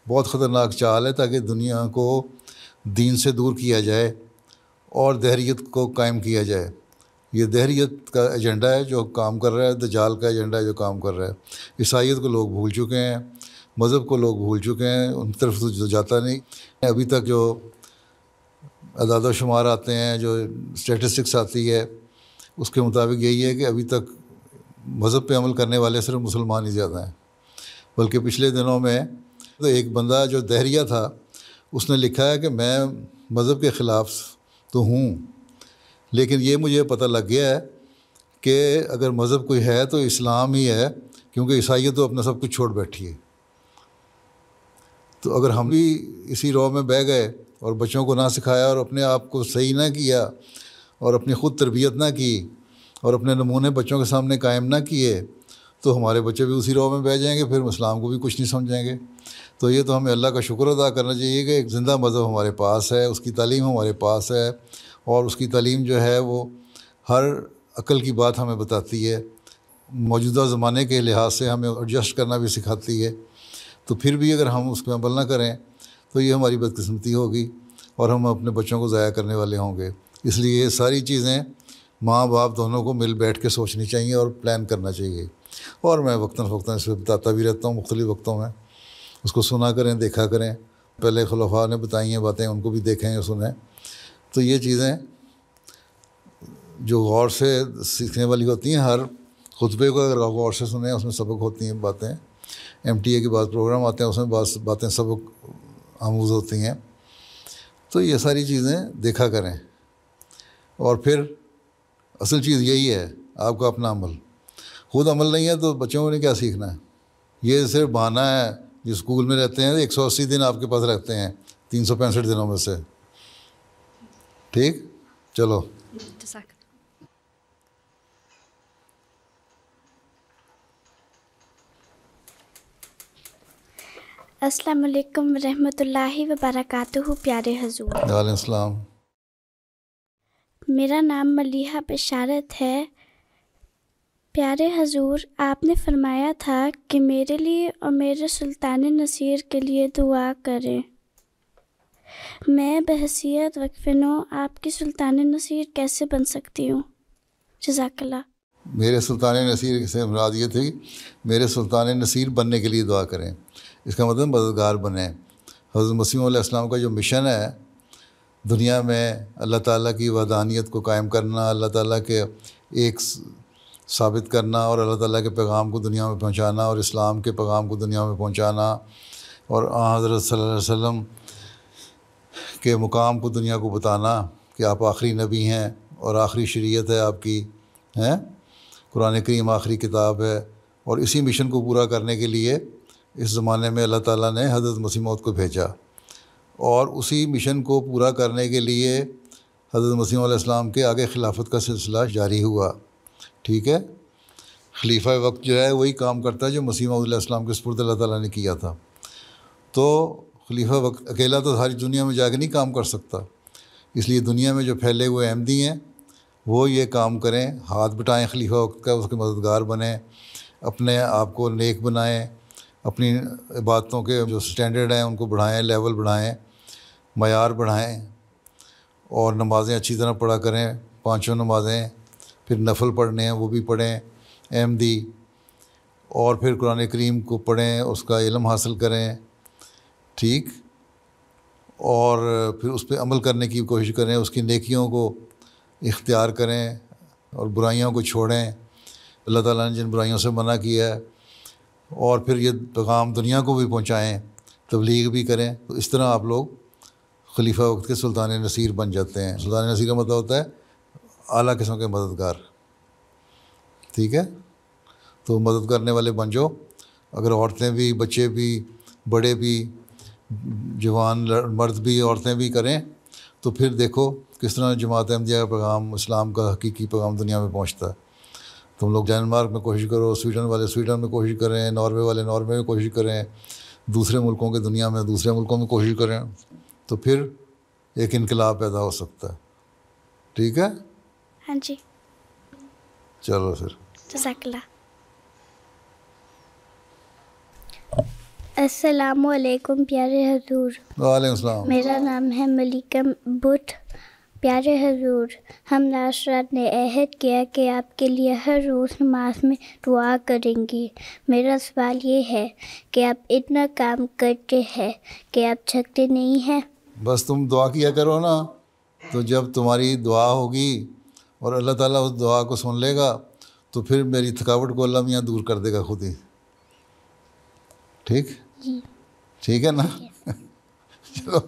بہت خطرناک چال ہے، تاکہ دنیا کو دین سے دور کیا جائے اور دہریت کو قائم کیا جائے۔ یہ دہریت کا ایجنڈا ہے جو کام کر رہا ہے، دجال کا ایجنڈا ہے جو کام کر رہا ہے۔ عیسائیت کو لوگ بھول چکے ہیں، مذہب کو لوگ بھول چکے ہیں، ان طرف تو جاتا نہیں۔ ابھی تک جو اعداد و شمار آتے ہیں، جو اسٹیٹسٹکس آتی ہے، اس کے مطابق یہی ہے کہ ابھی تک مذہب پہ عمل کرنے والے صرف مسلمان ہی زیادہ ہیں۔ بلکہ پچھلے دنوں میں تو ایک بندہ جو دہریہ تھا، اس نے لکھا ہے کہ میں مذہب کے خلاف تو ہوں، لیکن یہ مجھے پتہ لگ گیا ہے کہ اگر مذہب کوئی ہے تو اسلام ہی ہے، کیونکہ عیسائیت تو اپنا سب کچھ چھوڑ بیٹھی ہے۔ تو اگر ہم بھی اسی رو میں بہہ گئے اور بچوں کو نہ سکھایا اور اپنے آپ کو صحیح نہ کیا اور اپنی خود تربیت نہ کی اور اپنے نمونے بچوں کے سامنے قائم نہ کیے تو ہمارے بچے بھی اسی رو میں بہ جائیں گے، پھر اسلام کو بھی کچھ نہیں سمجھیں گے۔ تو یہ تو ہمیں اللہ کا شکر ادا کرنا چاہیے کہ ایک زندہ مذہب ہمارے پاس ہے، اس کی تعلیم ہمارے پاس ہے، اور اس کی تعلیم جو ہے وہ ہر عقل کی بات ہمیں بتاتی ہے، موجودہ زمانے کے لحاظ سے ہمیں ایڈجسٹ کرنا بھی سکھاتی ہے۔ تو پھر بھی اگر ہم اس پہ عمل نہ کریں تو یہ ہماری بدقسمتی ہوگی اور ہم اپنے بچوں کو ضائع کرنے والے ہوں گے۔ اس لیے یہ ساری چیزیں ماں باپ دونوں کو مل بیٹھ کے سوچنی چاہیے اور پلان کرنا چاہیے۔ اور میں وقتاً فوقتاً اس پہ بتاتا بھی رہتا ہوں مختلف وقتوں میں، اس کو سنا کریں، دیکھا کریں۔ پہلے خلفاء نے بتائی ہیں باتیں، ان کو بھی دیکھیں اور سنیں۔ تو یہ چیزیں جو غور سے سیکھنے والی ہوتی ہیں، ہر خطبے کو اگر غور سے سنیں اس میں سبق ہوتی ہیں باتیں۔ MTA کے بعد پروگرام آتے ہیں، اس میں بعض باتیں سبق آموز ہوتی ہیں۔ تو یہ ساری چیزیں دیکھا کریں، اور پھر اصل چیز یہی ہے آپ کا اپنا عمل۔ خود عمل نہیں ہے تو بچوں نے کیا سیکھنا ہے؟ یہ صرف بہانہ ہے۔ جو اسکول میں رہتے ہیں 180 دن آپ کے پاس رہتے ہیں 365 دنوں میں سے، ٹھیک؟ چلو السلام علیکم ورحمۃ اللہ وبرکاتہ۔ پیارے حضور، وعلیکم السلام۔ میرا نام ملیحہ بشارت ہے۔ پیارے حضور، آپ نے فرمایا تھا کہ میرے لیے اور میرے سلطان نصیر کے لیے دعا کریں۔ میں بحیثیت وقف نو آپ کی سلطان نصیر کیسے بن سکتی ہوں؟ جزاک اللہ۔ میرے سلطان نصیر سے مراد یہ تھی میرے سلطان نصیر بننے کے لیے دعا کریں، اس کا مطلب مددگار بنیں۔ حضرت مسیح علیہ السلام کا جو مشن ہے دنیا میں اللہ تعالیٰ کی وحدانیت کو قائم کرنا، اللہ تعالیٰ کے ایک ثابت کرنا، اور اللہ تعالیٰ کے پیغام کو دنیا میں پہنچانا، اور اسلام کے پیغام کو دنیا میں پہنچانا، اور حضرت صلی اللہ علیہ وسلم کے مقام کو دنیا کو بتانا کہ آپ آخری نبی ہیں اور آخری شریعت ہے آپ کی، ہیں قرآن کریم آخری کتاب ہے۔ اور اسی مشن کو پورا کرنے کے لیے اس زمانے میں اللہ تعالیٰ نے حضرت مسیح موعود کو بھیجا، اور اسی مشن کو پورا کرنے کے لیے حضرت مسیح علیہ السلام کے آگے خلافت کا سلسلہ جاری ہوا، ٹھیک ہے؟ خلیفہ وقت جو ہے وہی کام کرتا ہے جو مسیح موعود علیہ السلام کے سپرد اللہ تعالیٰ نے کیا تھا۔ تو خلیفہ وقت اکیلا تو ساری دنیا میں جا کے نہیں کام کر سکتا، اس لیے دنیا میں جو پھیلے ہوئے احمدی ہیں وہ یہ کام کریں، ہاتھ بٹائیں خلیفہ وقت کا، اس کے مددگار بنیں، اپنے آپ کو نیک بنائیں، اپنی عبادتوں کے جو سٹینڈرڈ ہیں ان کو بڑھائیں، لیول بڑھائیں، معیار بڑھائیں، اور نمازیں اچھی طرح پڑھا کریں، 5 نمازیں، پھر نفل پڑھنے ہیں وہ بھی پڑھیں احمدی، اور پھر قرآن کریم کو پڑھیں، اس کا علم حاصل کریں، ٹھیک؟ اور پھر اس پہ عمل کرنے کی کوشش کریں، اس کی نیکیوں کو اختیار کریں اور برائیوں کو چھوڑیں، اللہ تعالیٰ نے جن برائیوں سے منع کیا ہے، اور پھر یہ پیغام دنیا کو بھی پہنچائیں، تبلیغ بھی کریں۔ تو اس طرح آپ لوگ خلیفہ وقت کے سلطان نصیر بن جاتے ہیں۔ سلطان نصیر کا مطلب ہوتا ہے اعلیٰ قسم کے مددگار، ٹھیک ہے؟ تو مدد کرنے والے بن جاؤ۔ اگر عورتیں بھی، بچے بھی، بڑے بھی، جوان مرد بھی، عورتیں بھی کریں تو پھر دیکھو کس طرح جماعت احمدیہ کا پیغام، اسلام کا حقیقی پیغام دنیا میں پہنچتا ہے۔ تم لوگ ڈنمارک میں کوشش کرو، سویڈن والے سویڈن میں کوشش کریں، ناروے والے ناروے میں کوشش کریں، دوسرے ملکوں کے دنیا میں دوسرے ملکوں میں کوشش کریں، تو پھر ایک انقلاب پیدا ہو سکتا ہے، ٹھیک ہے؟ ہاں جی، چلو پھر جزاک اللہ۔ السلام علیکم پیارے حضور۔ وعلیکم السلام۔ میرا نام ہے ملیکہ بٹ۔ پیارے حضور، ہم ناشرات نے عہد کیا کہ آپ کے لیے ہر روز نماز میں دعا کریں گی۔ میرا سوال یہ ہے کہ آپ اتنا کام کرتے ہیں کہ آپ تھکتے نہیں ہیں؟ بس تم دعا کیا کرو نا، تو جب تمہاری دعا ہوگی اور اللہ تعالیٰ اس دعا کو سن لے گا تو پھر میری تھکاوٹ کو اللہ میاں دور کر دے گا خود ہی، ٹھیک؟ ٹھیک ہے نا؟ چلو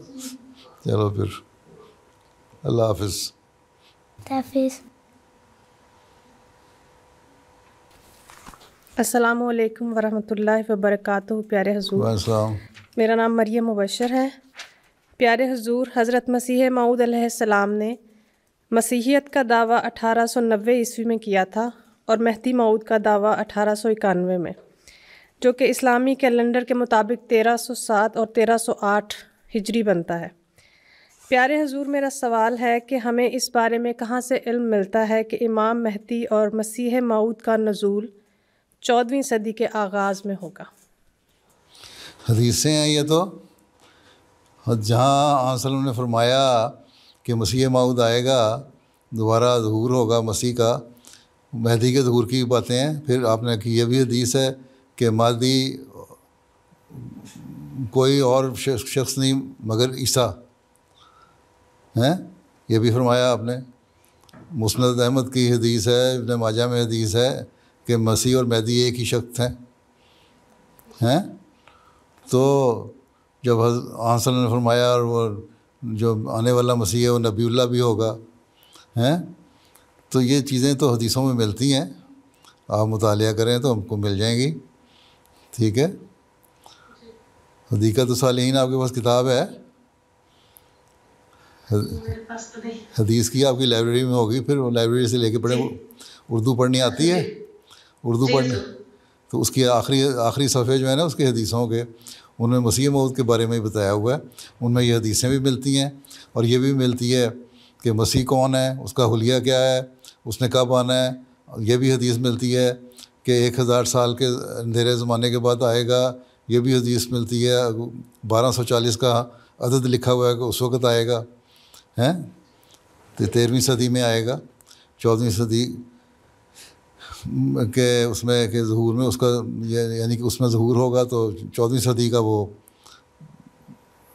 چلو پھر اللہ حافظ۔ حافظ۔ السلام علیکم ورحمۃ اللہ وبرکاتہ۔ پیارے حضور، السلام۔ میرا نام مریم مبشر ہے۔ پیارے حضور، حضرت مسیح موعود علیہ السلام نے مسیحیت کا دعویٰ 1890 عیسوی میں کیا تھا اور مہدی موعود کا دعویٰ 1891 میں، جو کہ اسلامی کیلنڈر کے مطابق 1307 اور 1308 ہجری بنتا ہے۔ پیارے حضور، میرا سوال ہے کہ ہمیں اس بارے میں کہاں سے علم ملتا ہے کہ امام مہدی اور مسیح موعود کا نزول 14ویں صدی کے آغاز میں ہوگا؟ حدیثیں ہیں یہ تو، جہاں آن وسلم نے فرمایا کہ مسیح موعود آئے گا، دوبارہ ظہور ہوگا مسیح کا، مہدی کے ظہور کی باتیں ہیں۔ پھر آپ نے کہ یہ بھی حدیث ہے کہ مہدی کوئی اور شخص نہیں مگر عیسیٰ ہیں، یہ بھی فرمایا آپ نے۔ مسند احمد کی حدیث ہے، ابن ماجہ میں حدیث ہے کہ مسیح اور مہدی ایک ہی شخص ہیں۔ تو جب آن صلی اللہ علیہ وسلم نے فرمایا اور وہ جو آنے والا مسیح ہے وہ نبی اللہ بھی ہوگا، ہیں، تو یہ چیزیں تو حدیثوں میں ملتی ہیں، آپ مطالعہ کریں تو ہم کو مل جائیں گی، ٹھیک ہے۔ حدیقۃ الصالحین آپ کے پاس کتاب ہے؟ حدیث کی آپ کی لائبریری میں ہوگی، پھر وہ لائبریری سے لے کے پڑھیں۔ اردو پڑھنی آتی ہے؟ اردو پڑھنی تو اس کی آخری صفحے جو ہے نا اس کے حدیثوں کے، ان میں مسیح موعود کے بارے میں ہی بتایا ہوا ہے، ان میں یہ حدیثیں بھی ملتی ہیں، اور یہ بھی ملتی ہے کہ مسیح کون ہے، اس کا حلیہ کیا ہے، اس نے کب آنا ہے۔ یہ بھی حدیث ملتی ہے کہ 1000 سال کے اندھیرے زمانے کے بعد آئے گا، یہ بھی حدیث ملتی ہے۔ 1240 کا عدد لکھا ہوا ہے کہ اس وقت آئے گا، ہیں، 13ویں صدی میں آئے گا، 14ویں صدی کہ اس میں کہ ظہور میں اس کا یعنی کہ اس میں ظہور ہوگا تو 14ویں صدی کا وہ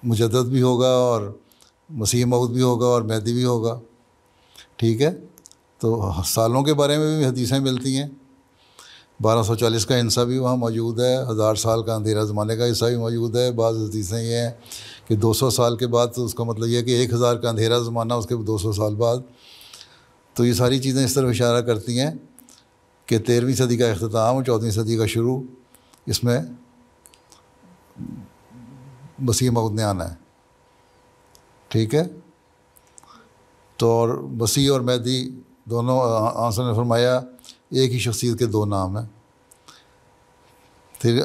مجدد بھی ہوگا اور مسیح موعود بھی ہوگا اور مہدی بھی ہوگا، ٹھیک ہے۔ تو سالوں کے بارے میں بھی حدیثیں ملتی ہیں۔ 1240 کا حصہ بھی وہاں موجود ہے، 1000 سال کا اندھیرا زمانے کا حصہ بھی موجود ہے۔ بعض حدیثیں یہ ہیں کہ 200 سال کے بعد، تو اس کا مطلب یہ ہے کہ 1000 کا اندھیرا زمانہ اس کے 200 سال بعد۔ تو یہ ساری چیزیں اس طرف اشارہ کرتی ہیں کہ 13ویں صدی کا اختتام اور 14ویں صدی کا شروع، اس میں مسیح موعود نے آنا ہے، ٹھیک ہے۔ تو اور مسیح اور مہدی دونوں آنسر نے فرمایا ایک ہی شخصیت کے دو نام ہیں۔ پھر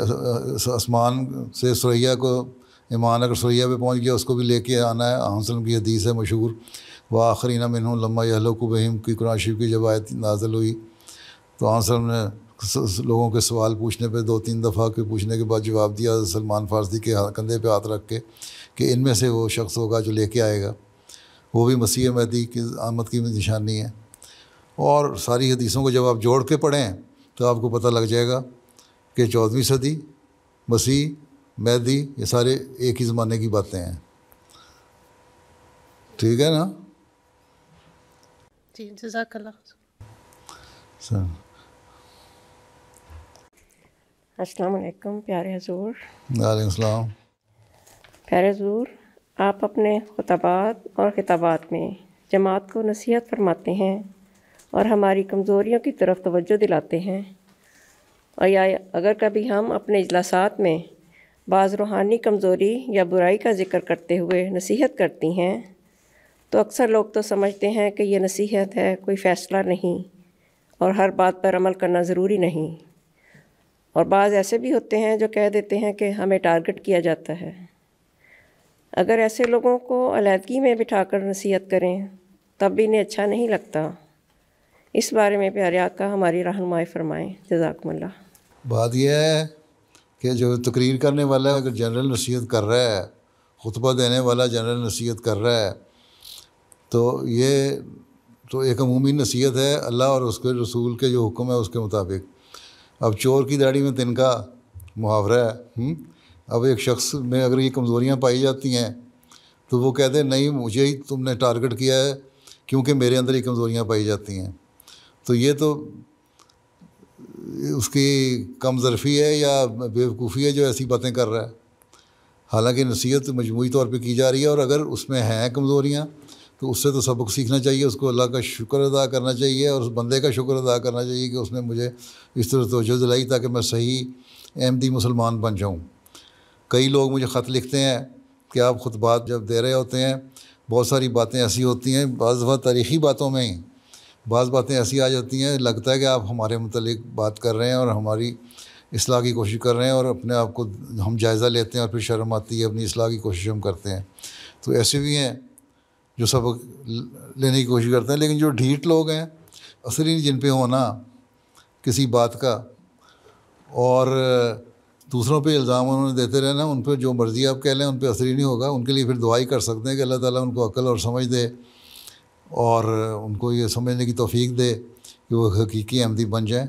آسمان سے سریا کو ایمان اگر سریا پہ پہنچ گیا اس کو بھی لے کے آنا ہے۔ آنسر کی حدیث ہے مشہور، وآخرین منہم لما یہلکوا بہم کی قرآن شریف کی جب آیت نازل ہوئی تو آنسر نے لوگوں کے سوال پوچھنے پہ 2-3 دفعہ کے پوچھنے کے بعد جواب دیا سلمان فارسی کے کندھے پہ ہاتھ رکھ کے کہ ان میں سے وہ شخص ہوگا جو لے کے آئے گا، وہ بھی مسیح مہدی کی آمد کی نشانی ہے۔ اور ساری حدیثوں کو جب آپ جوڑ کے پڑھیں تو آپ کو پتہ لگ جائے گا کہ 14ویں صدی، مسیح، مہدی، یہ سارے ایک ہی زمانے کی باتیں ہیں، ٹھیک ہے نا؟ جی، جزاک اللہ۔ السلام علیکم پیارے حضور۔ وعلیکم السلام۔ پیارے حضور، آپ اپنے خطبات اور خطابات میں جماعت کو نصیحت فرماتے ہیں اور ہماری کمزوریوں کی طرف توجہ دلاتے ہیں، اور یا اگر کبھی ہم اپنے اجلاسات میں بعض روحانی کمزوری یا برائی کا ذکر کرتے ہوئے نصیحت کرتی ہیں تو اکثر لوگ تو سمجھتے ہیں کہ یہ نصیحت ہے، کوئی فیصلہ نہیں اور ہر بات پر عمل کرنا ضروری نہیں، اور بعض ایسے بھی ہوتے ہیں جو کہہ دیتے ہیں کہ ہمیں ٹارگٹ کیا جاتا ہے۔ اگر ایسے لوگوں کو علیحدگی میں بٹھا کر نصیحت کریں تب بھی انہیں اچھا نہیں لگتا۔ اس بارے میں پیارے آقا ہماری رہنمائی فرمائیں، جزاکم اللہ۔ بات یہ ہے کہ جو تقریر کرنے والا ہے اگر جنرل نصیحت کر رہا ہے، خطبہ دینے والا جنرل نصیحت کر رہا ہے، تو یہ تو ایک عمومی نصیحت ہے اللہ اور اس کے رسول کے جو حکم ہے اس کے مطابق۔ اب چور کی داڑھی میں تنکا محاورہ ہے، اب ایک شخص میں اگر یہ کمزوریاں پائی جاتی ہیں تو وہ کہتے ہیں نہیں مجھے ہی تم نے ٹارگٹ کیا ہے کیونکہ میرے اندر یہ کمزوریاں پائی جاتی ہیں، تو یہ تو اس کی کم ظرفی ہے یا بیوقوفی ہے جو ایسی باتیں کر رہا ہے۔ حالانکہ نصیحت مجموعی طور پہ کی جا رہی ہے، اور اگر اس میں ہیں کمزوریاں تو اس سے تو سبق سیکھنا چاہیے، اس کو اللہ کا شکر ادا کرنا چاہیے اور اس بندے کا شکر ادا کرنا چاہیے کہ اس نے مجھے اس طرح توجہ دلائی تاکہ میں صحیح احمدی مسلمان بن جاؤں۔ کئی لوگ مجھے خط لکھتے ہیں کہ آپ خطبات جب دے رہے ہوتے ہیں بہت ساری باتیں ایسی ہوتی ہیں، بعض دفعہ تاریخی باتوں میں ہی بعض باتیں ایسی آ جاتی ہیں، لگتا ہے کہ آپ ہمارے متعلق بات کر رہے ہیں اور ہماری اصلاح کی کوشش کر رہے ہیں، اور اپنے آپ کو ہم جائزہ لیتے ہیں اور پھر شرم آتی ہے، اپنی اصلاح کی کوشش ہم کرتے ہیں. تو ایسے بھی ہیں جو سبق لینے کی کوشش کرتے ہیں، لیکن جو ڈھیٹ لوگ ہیں اثر ہی جن پہ ہونا کسی بات کا اور دوسروں پہ الزام انہوں نے دیتے رہنا، ان پہ جو مرضی آپ کہہ لیں ان پہ اثر ہی نہیں ہوگا. ان کے لیے پھر دعا ہی کر سکتے ہیں کہ اللہ تعالیٰ ان کو عقل اور سمجھ دے اور ان کو یہ سمجھنے کی توفیق دے کہ وہ حقیقی احمدی بن جائیں.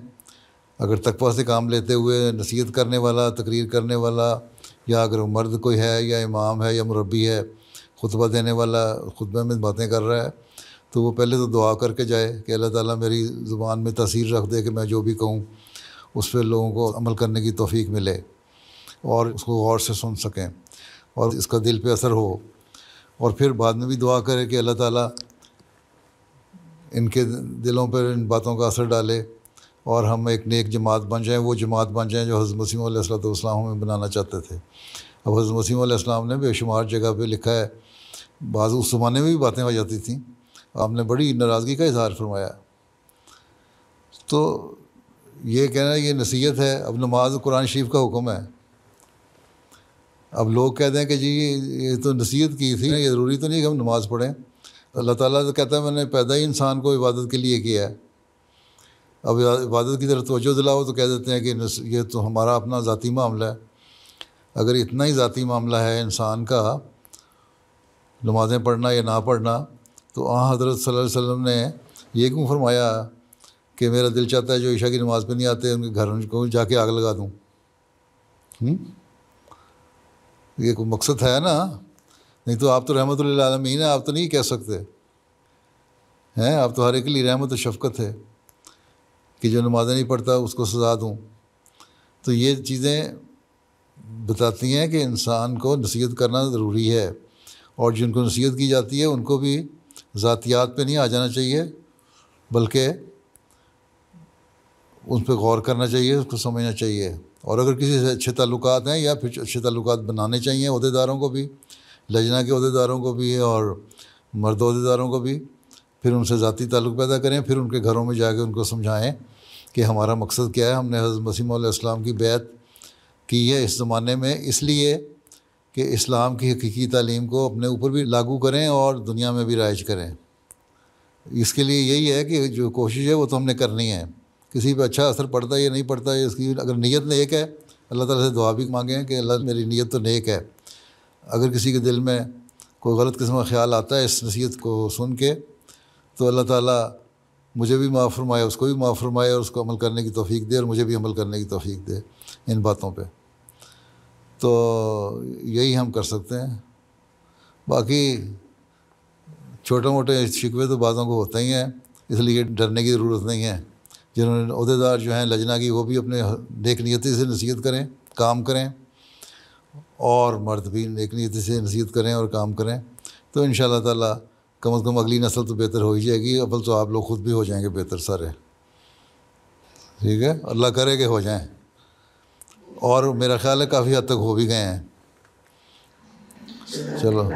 اگر تقویٰ سے کام لیتے ہوئے نصیحت کرنے والا، تقریر کرنے والا، یا اگر مرد کوئی ہے یا امام ہے یا مربی ہے، خطبہ دینے والا خطبے میں باتیں کر رہا ہے، تو وہ پہلے تو دعا کر کے جائے کہ اللہ تعالیٰ میری زبان میں تاثیر رکھ دے کہ میں جو بھی کہوں اس پہ لوگوں کو عمل کرنے کی توفیق ملے اور اس کو غور سے سن سکیں اور اس کا دل پہ اثر ہو. اور پھر بعد میں بھی دعا کرے کہ اللہ تعالیٰ ان کے دلوں پر ان باتوں کا اثر ڈالے اور ہم ایک نیک جماعت بن جائیں، وہ جماعت بن جائیں جو حضرت مسیح علیہ السلام ہمیں بنانا چاہتے تھے. اب حضرت مسیح علیہ السلام نے بے شمار جگہ پہ لکھا ہے، بعض اس زمانے میں بھی باتیں ہو جاتی تھیں، آپ نے بڑی ناراضگی کا اظہار فرمایا. تو یہ کہنا یہ نصیحت ہے. اب نماز قرآن شریف کا حکم ہے. اب لوگ کہتے ہیں کہ جی یہ تو نصیحت کی تھی، یہ ضروری تو نہیں کہ ہم نماز پڑھیں. اللہ تعالیٰ تو کہتا ہے میں نے پیدا ہی انسان کو عبادت کے لیے کیا ہے. اب عبادت کی طرف توجہ دلاؤ تو کہہ دیتے ہیں کہ یہ تو ہمارا اپنا ذاتی معاملہ ہے. اگر اتنا ہی ذاتی معاملہ ہے انسان کا نمازیں پڑھنا یا نہ پڑھنا، تو حضرت صلی اللہ علیہ وسلم نے یہ کیوں فرمایا کہ میرا دل چاہتا ہے جو عشاء کی نماز پہ نہیں آتے ان کے گھر کو جا کے آگ لگا دوں؟ یہ کوئی مقصد ہے نا. نہیں تو آپ تو رحمت للعالمین ہیں، آپ تو نہیں کہہ سکتے ہیں، آپ تو ہر ایک کے لیے رحمت و شفقت ہے کہ جو نمازیں نہیں پڑھتا اس کو سزا دوں. تو یہ چیزیں بتاتی ہیں کہ انسان کو نصیحت کرنا ضروری ہے، اور جن کو نصیحت کی جاتی ہے ان کو بھی ذاتیات پہ نہیں آ جانا چاہیے، بلکہ ان پہ غور کرنا چاہیے، اس کو سمجھنا چاہیے. اور اگر کسی سے اچھے تعلقات ہیں یا پھر اچھے تعلقات بنانے چاہیے عہدیداروں کو بھی، لجنہ کے عہدیداروں کو بھی اور مرد عہدیداروں کو بھی، پھر ان سے ذاتی تعلق پیدا کریں، پھر ان کے گھروں میں جا کے ان کو سمجھائیں کہ ہمارا مقصد کیا ہے. ہم نے حضرت مسیح علیہ السلام کی بیعت کی ہے اس زمانے میں اس لیے کہ اسلام کی حقیقی تعلیم کو اپنے اوپر بھی لاگو کریں اور دنیا میں بھی رائج کریں. اس کے لیے یہی ہے کہ جو کوشش ہے وہ تو ہم نے کرنی ہے. کسی پہ اچھا اثر پڑتا ہے یا نہیں پڑتا ہے اس کی اگر نیت نیک ہے، اللہ تعالیٰ سے دعا بھی مانگیں کہ اللہ میری نیت تو نیک ہے. اگر کسی کے دل میں کوئی غلط قسم کا خیال آتا ہے اس نصیحت کو سن کے، تو اللہ تعالیٰ مجھے بھی معاف فرمائے، اس کو بھی معاف فرمائے اور اس کو عمل کرنے کی توفیق دے اور مجھے بھی عمل کرنے کی توفیق دے ان باتوں پہ. تو یہی ہم کر سکتے ہیں. باقی چھوٹے موٹے شکوے تو بعضوں کو ہوتے ہی ہیں، اس لیے ڈرنے کی ضرورت نہیں ہے. جنہوں نے عہدیدار جو ہیں لجنہ کی، وہ بھی اپنے نیک نیتی سے نصیحت کریں، کام کریں، اور مرد بھی نیک نیتی سے نصیحت کریں اور کام کریں. تو انشاءاللہ تعالیٰ کم از کم اگلی نسل تو بہتر ہو ہی جائے گی. اول تو آپ لوگ خود بھی ہو جائیں گے بہتر سارے. ٹھیک ہے، اللہ کرے کہ ہو جائیں، اور میرا خیال ہے کافی حد تک ہو بھی گئے ہیں. چلو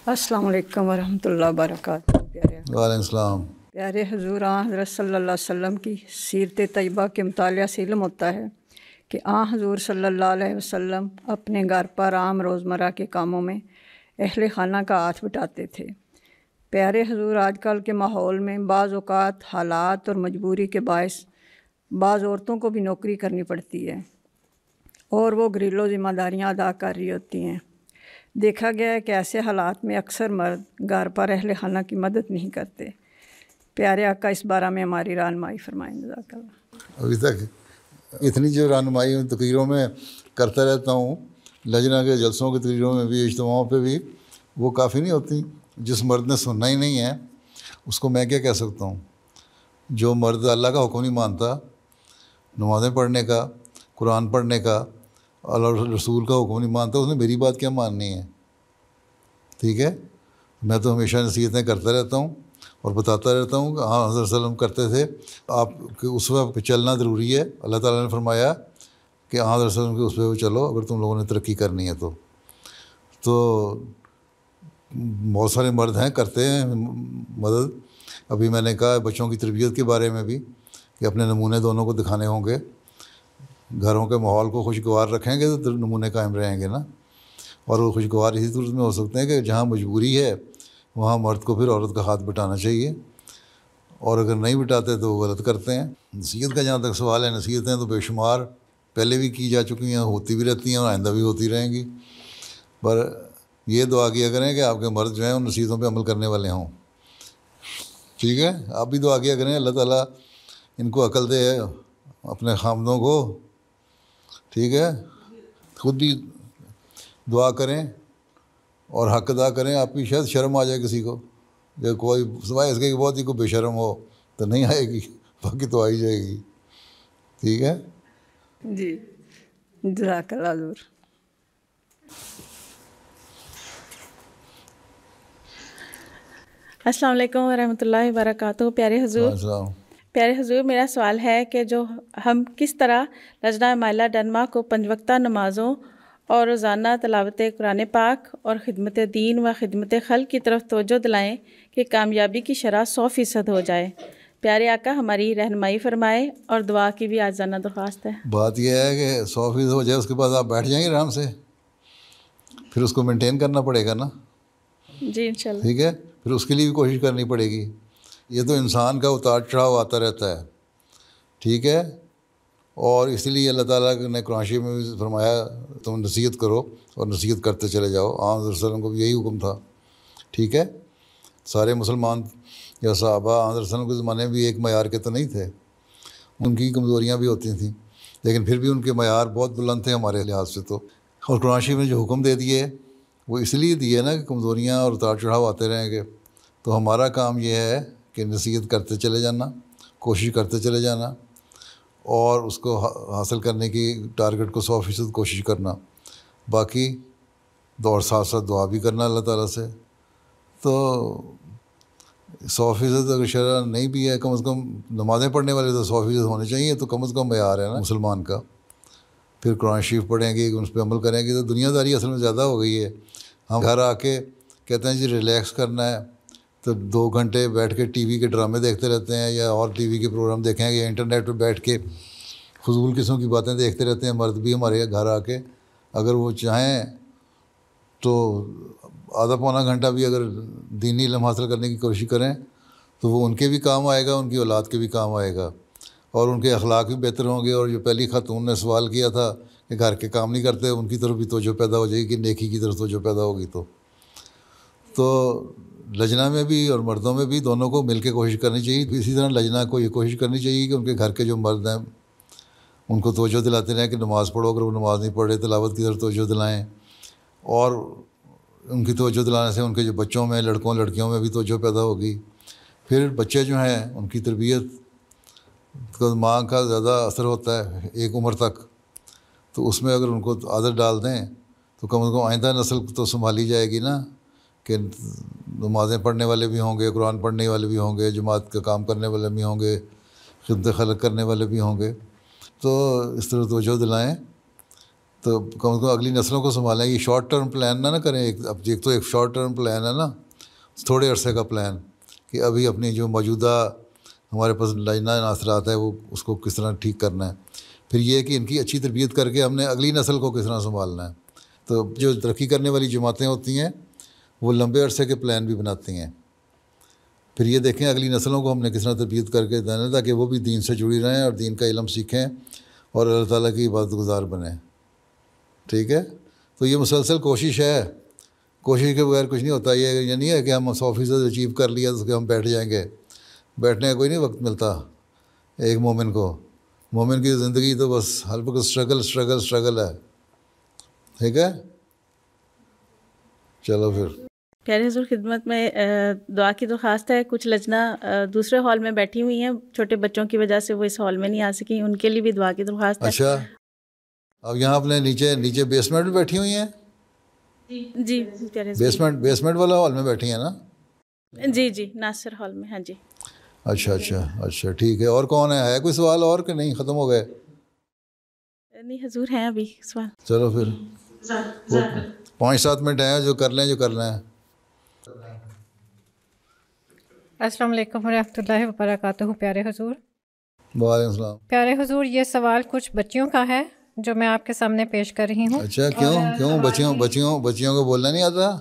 السلام علیکم ورحمۃ اللہ وبرکاتہ. وعلیکم السلام. پیارے حضور حضرت صلی اللہ علیہ وسلم کی سیرت طیبہ کے مطالعہ سے علم ہوتا ہے کہ حضور صلی اللہ علیہ وسلم اپنے گھر پر عام روزمرہ کے کاموں میں اہل خانہ کا ہاتھ بٹاتے تھے. پیارے حضور آج کل کے ماحول میں بعض اوقات حالات اور مجبوری کے باعث بعض عورتوں کو بھی نوکری کرنی پڑتی ہے اور وہ گھریلو ذمہ داریاں ادا کر رہی ہوتی ہیں. دیکھا گیا ہے کہ ایسے حالات میں اکثر مرد گھر پر اہل خانہ کی مدد نہیں کرتے. پیارے آقا اس بارے میں ہماری رہنمائی فرمائیں. جزاک اللہ. ابھی تک اتنی جو رہنمائی تقریروں میں کرتا رہتا ہوں، لجنہ کے جلسوں کے تقریروں میں بھی، اجتماعوں پہ بھی، وہ کافی نہیں ہوتی. جس مرد نے سننا ہی نہیں ہے اس کو میں کیا کہہ سکتا ہوں. جو مرد اللہ کا حکم نہیں مانتا، نمازیں پڑھنے کا، قرآن پڑھنے کا، اللہ رسول کا حکم نہیں مانتا، اس نے میری بات کیا ماننی ہے. ٹھیک ہے، میں تو ہمیشہ نصیحتیں کرتا رہتا ہوں اور بتاتا رہتا ہوں کہ حضرت صلی اللہ علیہ وسلم کرتے تھے. آپ کے اس وقت پہ چلنا ضروری ہے. اللہ تعالیٰ نے فرمایا کہ حضرت وسلم کے اس پہ چلو اگر تم لوگوں نے ترقی کرنی ہے تو بہت سارے مرد ہیں کرتے ہیں مدد. ابھی میں نے کہا بچوں کی تربیت کے بارے میں بھی کہ اپنے نمونے دونوں کو دکھانے ہوں گے. گھروں کے ماحول کو خوشگوار رکھیں گے تو نمونے قائم رہیں گے نا. اور وہ خوشگوار اسی صورت میں ہو سکتے ہیں کہ جہاں مجبوری ہے وہاں مرد کو پھر عورت کا ہاتھ بٹانا چاہیے, اور اگر نہیں بٹاتے تو وہ غلط کرتے ہیں. نصیحت کا جہاں تک سوال ہے, نصیحتیں تو بے شمار پہلے بھی کی جا چکی ہیں, ہوتی بھی رہتی ہیں اور آئندہ بھی ہوتی رہیں گی. پر یہ دعا کیا کریں کہ آپ کے مرد جو ہیں ان نصیحتوں پہ عمل کرنے والے ہوں. ٹھیک ہے, آپ بھی دعا کیا کریں اللہ تعالیٰ ان کو عقل دے اپنے خامدوں کو. ٹھیک ہے, خود بھی دعا کریں اور حق ادا کریں. آپ کی شاید شرم آ جائے کسی کو, جب کوئی سوائے اس کے بہت ہی کوئی بے شرم ہو تو نہیں آئے گی, باقی تو آ ہی جائے گی. ٹھیک ہے جی, جزاک اللہ حضور. السلام علیکم ورحمۃ اللہ وبرکاتہ. پیارے حضور, میرا سوال ہے کہ جو ہم کس طرح لجنہ مائلہ ڈنمارک کو 5 وقتہ نمازوں اور روزانہ تلاوت قرآن پاک اور خدمت دین و خدمت خلق کی طرف توجہ دلائیں کہ کامیابی کی شرح 100% ہو جائے. پیارے آقا ہماری رہنمائی فرمائے اور دعا کی بھی آجزانہ درخواست ہے. بات یہ ہے کہ 100% ہو جائے, اس کے بعد آپ بیٹھ جائیں گے آرام سے, پھر اس کو مینٹین کرنا پڑے گا نا. جی انشاءاللہ. ٹھیک ہے, پھر اس کے لیے بھی کوشش کرنی پڑے گی. یہ تو انسان کا اتار چڑھاؤ آتا رہتا ہے. ٹھیک ہے, اور اس لیے اللہ تعالیٰ نے قرآن شریف میں بھی فرمایا تم نصیحت کرو اور نصیحت کرتے چلے جاؤ. آپ صلی اللہ علیہ وسلم کو بھی یہی حکم تھا. ٹھیک ہے, سارے مسلمان یا صحابہ آپ صلی اللہ علیہ وسلم کے زمانے میں بھی ایک معیار کے تو نہیں تھے, ان کی کمزوریاں بھی ہوتی تھیں, لیکن پھر بھی ان کے معیار بہت بلند تھے ہمارے لحاظ سے. تو اور قرآن شریف نے جو حکم دے دیے وہ اس لیے دیے نا کہ کمزوریاں اور اتار چڑھاؤ آتے رہیں گے. تو ہمارا کام یہ ہے کہ نصیحت کرتے چلے جانا, کوشش کرتے چلے جانا, اور اس کو حاصل کرنے کی ٹارگٹ کو 100% کوشش کرنا. باقی دور ساتھ ساتھ دعا بھی کرنا اللہ تعالیٰ سے. تو 100% اگر شرح نہیں بھی ہے, کم از کم نمازیں پڑھنے والے تو 100% ہونے چاہیے. تو کم از کم معیار ہے نا مسلمان کا. پھر قرآن شریف پڑھیں گے, اس پہ عمل کریں گے. تو دنیا داری اصل میں زیادہ ہو گئی ہے. ہم گھر آ کے کہتے ہیں جی ریلیکس کرنا ہے, تو 2 گھنٹے بیٹھ کے ٹی وی کے ڈرامے دیکھتے رہتے ہیں, یا اور ٹی وی کے پروگرام دیکھیں گے, یا انٹرنیٹ پہ بیٹھ کے فضول قسم کی باتیں دیکھتے رہتے ہیں. مرد بھی ہمارے گھر آ کے اگر وہ چاہیں تو آدھا پونا گھنٹہ بھی اگر دینی علم حاصل کرنے کی کوشش کریں تو وہ ان کے بھی کام آئے گا, ان کی اولاد کے بھی کام آئے گا, اور ان کے اخلاق بھی بہتر ہوں گے. اور جو پہلی خاتون نے سوال کیا تھا کہ گھر کے کام نہیں کرتے, ان کی طرف بھی توجہ پیدا ہو جائے گی, کہ نیکی کی طرف توجہ پیدا ہوگی. تو لجنہ میں بھی اور مردوں میں بھی دونوں کو مل کے کوشش کرنی چاہیے. اسی طرح لجنہ کو یہ کوشش کرنی چاہیے کہ ان کے گھر کے جو مرد ہیں ان کو توجہ دلاتے رہیں کہ نماز پڑھو. اگر وہ نماز نہیں پڑھ رہے تلاوت کی طرف توجہ دلائیں, اور ان کی توجہ دلانے سے ان کے جو بچوں میں, لڑکوں لڑکیوں میں بھی توجہ پیدا ہوگی. پھر بچے جو ہیں ان کی تربیت کا ماں کا زیادہ اثر ہوتا ہے ایک عمر تک. تو اس میں اگر ان کو عادت ڈال دیں تو کم از کم آئندہ نسل تو سنبھالی جائے گی نا, کہ نمازیں پڑھنے والے بھی ہوں گے, قرآن پڑھنے والے بھی ہوں گے, جماعت کا کام کرنے والے بھی ہوں گے, خدمت خلق کرنے والے بھی ہوں گے. تو اس طرح توجہ دلائیں تو کم از کم اگلی نسلوں کو سنبھالیں. یہ شارٹ ٹرم پلان نہ کریں. ایک تو ایک شارٹ ٹرم پلان ہے نا, تھوڑے عرصے کا پلان, کہ ابھی اپنی جو موجودہ ہمارے پاس لجنہ ناصرات ہے وہ اس کو کس طرح ٹھیک کرنا ہے. پھر یہ کہ ان کی اچھی تربیت کر کے ہم نے اگلی نسل کو کس طرح سنبھالنا ہے. تو جو ترقی کرنے والی جماعتیں ہوتی ہیں وہ لمبے عرصے کے پلان بھی بناتی ہیں. پھر یہ دیکھیں اگلی نسلوں کو ہم نے کس طرح تربیت کر کے دینا, تاکہ وہ بھی دین سے جڑی رہیں اور دین کا علم سیکھیں اور اللہ تعالیٰ کی عبادت گزار بنیں. ٹھیک ہے, تو یہ مسلسل کوشش ہے, کوشش کے بغیر کچھ نہیں ہوتا. یہ نہیں ہے کہ ہم 100% اچیو کر لیا تو ہم بیٹھ جائیں گے. بیٹھنے کا کوئی نہیں وقت ملتا ایک مومن کو. مومن کی زندگی تو بس ہر وقت اسٹرگل ہے. ٹھیک ہے, چلو پھر. پیارے حضور خدمت میں دعا کی درخواست ہے. کچھ لجنہ دوسرے ہال میں بیٹھی ہوئی ہیں, چھوٹے بچوں کی وجہ سے وہ اس ہال میں نہیں آ سکی, ان کے لیے بھی دعا کی درخواست ہے. اچھا, اب یہاں اپنے نیچے بیسمنٹ میں بیٹھی ہوئی ہیں؟ جی پیارے حضور بیسمنٹ والا ہال میں بیٹھی ہیں نا؟ جی ناصر ہال میں. ہاں جی. اچھا ٹھیک ہے. اور کون ہے کوئی سوال اور کہ نہیں ختم ہو گئے؟ نہیں حضور ہیں ابھی سوال. چلو پھر 5-7 منٹ ہیں، جو کر لیں جو کرنا ہے. السلام علیکم ورحمۃ اللہ وبرکاتہ. پیارے حضور. وعلیکم السلام. پیارے حضور، یہ سوال کچھ بچیوں کا ہے جو میں آپ کے سامنے پیش کر رہی ہوں. اچھا، کیوں بچیوں کو بولنا نہیں آتا؟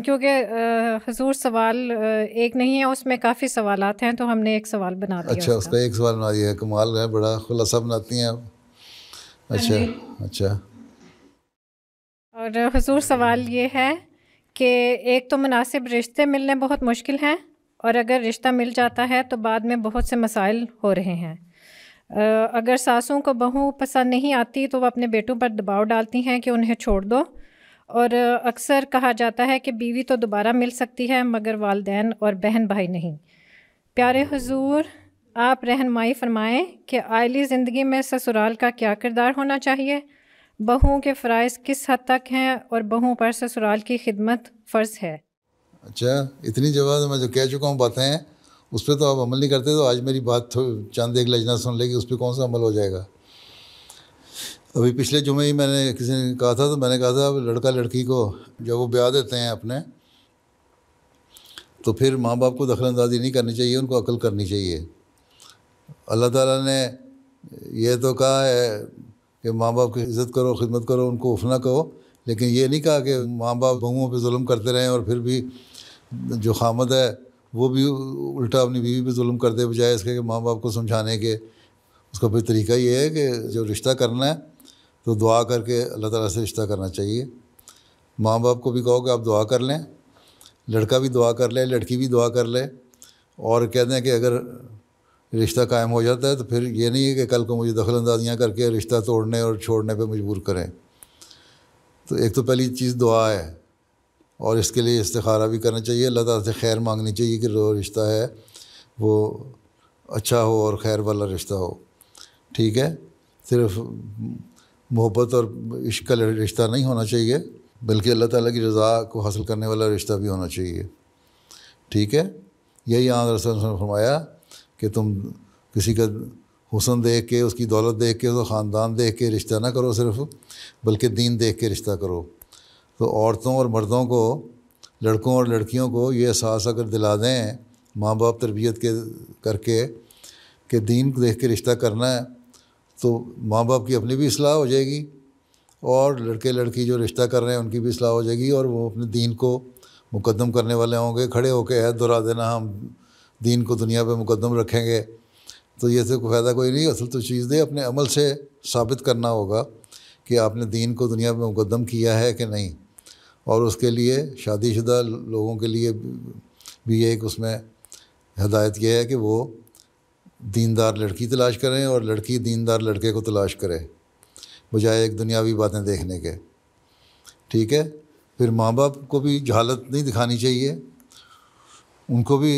کیونکہ حضور سوال ایک نہیں ہے، اس میں کافی سوالات ہیں، تو ہم نے ایک سوال بنا دیا. اچھا، اس کا ایک سوال بنا دیا. کمال ہے، بڑا خلاصہ بناتی ہیں آپ. اچھا. اور حضور سوال یہ ہے کہ ایک تو مناسب رشتے ملنے بہت مشکل ہیں، اور اگر رشتہ مل جاتا ہے تو بعد میں بہت سے مسائل ہو رہے ہیں. اگر ساسوں کو بہو پسند نہیں آتی تو وہ اپنے بیٹوں پر دباؤ ڈالتی ہیں کہ انہیں چھوڑ دو، اور اکثر کہا جاتا ہے کہ بیوی تو دوبارہ مل سکتی ہے مگر والدین اور بہن بھائی نہیں. پیارے حضور، آپ رہنمائی فرمائیں کہ عائلی زندگی میں سسرال کا کیا کردار ہونا چاہیے، بہوؤں کے فرائض کس حد تک ہیں، اور بہوؤں پر سسرال کی خدمت فرض ہے. اچھا، اتنی جگہ میں جو کہہ چکا ہوں باتیں ہیں، اس پہ تو آپ عمل نہیں کرتے، تو آج میری بات چند ایک لجنہ سن لے گی، اس پہ کون سا عمل ہو جائے گا؟ ابھی پچھلے جمعے ہی میں نے کسی نے کہا تھا، تو میں نے کہا تھا لڑکا لڑکی کو جب وہ بیاہ دیتے ہیں اپنے، تو پھر ماں باپ کو دخل اندازی نہیں کرنی چاہیے، ان کو عقل کرنی چاہیے. اللہ تعالیٰ نے یہ تو کہا ہے کہ ماں باپ کی عزت کرو، خدمت کرو، ان کو اف نہ کہو، لیکن یہ نہیں کہا کہ ماں باپ بہوؤں پہ ظلم کرتے رہیں اور پھر بھی جو خامد ہے وہ بھی الٹا اپنی بیوی پہ ظلم کر دے، بجائے اس کے کہ ماں باپ کو سمجھانے کے. اس کا پھر طریقہ یہ ہے کہ جو رشتہ کرنا ہے تو دعا کر کے اللہ تعالیٰ سے رشتہ کرنا چاہیے. ماں باپ کو بھی کہو کہ آپ دعا کر لیں، لڑکا بھی دعا کر لے، لڑکی بھی دعا کر لے، اور کہتے ہیں کہ اگر رشتہ قائم ہو جاتا ہے تو پھر یہ نہیں ہے کہ کل کو مجھے دخل اندازیاں کر کے رشتہ توڑنے اور چھوڑنے پہ مجبور کریں. تو ایک تو پہلی چیز دعا ہے، اور اس کے لیے استخارہ بھی کرنا چاہیے، اللہ تعالیٰ سے خیر مانگنی چاہیے کہ جو رشتہ ہے وہ اچھا ہو اور خیر والا رشتہ ہو. ٹھیک ہے، صرف محبت اور عشق کا رشتہ نہیں ہونا چاہیے، بلکہ اللہ تعالیٰ کی رضا کو حاصل کرنے والا رشتہ بھی ہونا چاہیے. ٹھیک ہے، یہی آن رسول نے فرمایا کہ تم کسی کا حسن دیکھ کے، اس کی دولت دیکھ کے، اس کا خاندان دیکھ کے رشتہ نہ کرو صرف، بلکہ دین دیکھ کے رشتہ کرو. تو عورتوں اور مردوں کو، لڑکوں اور لڑکیوں کو یہ احساس اگر دلا دیں ماں باپ تربیت کر کے کہ دین کو دیکھ کے رشتہ کرنا ہے، تو ماں باپ کی اپنی بھی اصلاح ہو جائے گی، اور لڑکے لڑکی جو رشتہ کر رہے ہیں ان کی بھی اصلاح ہو جائے گی، اور وہ اپنے دین کو مقدم کرنے والے ہوں گے. کھڑے ہو کے عہد دہرا دینا ہم دین کو دنیا پہ مقدم رکھیں گے، تو یہ سے کوئی فائدہ کوئی نہیں. اصل تو چیز دے اپنے عمل سے ثابت کرنا ہوگا کہ آپ نے دین کو دنیا پہ مقدم کیا ہے کہ نہیں. اور اس کے لیے شادی شدہ لوگوں کے لیے بھی ایک اس میں ہدایت یہ ہے کہ وہ دیندار لڑکی تلاش کریں اور لڑکی دیندار لڑکے کو تلاش کرے، بجائے ایک دنیاوی باتیں دیکھنے کے. ٹھیک ہے، پھر ماں باپ کو بھی جہالت نہیں دکھانی چاہیے، ان کو بھی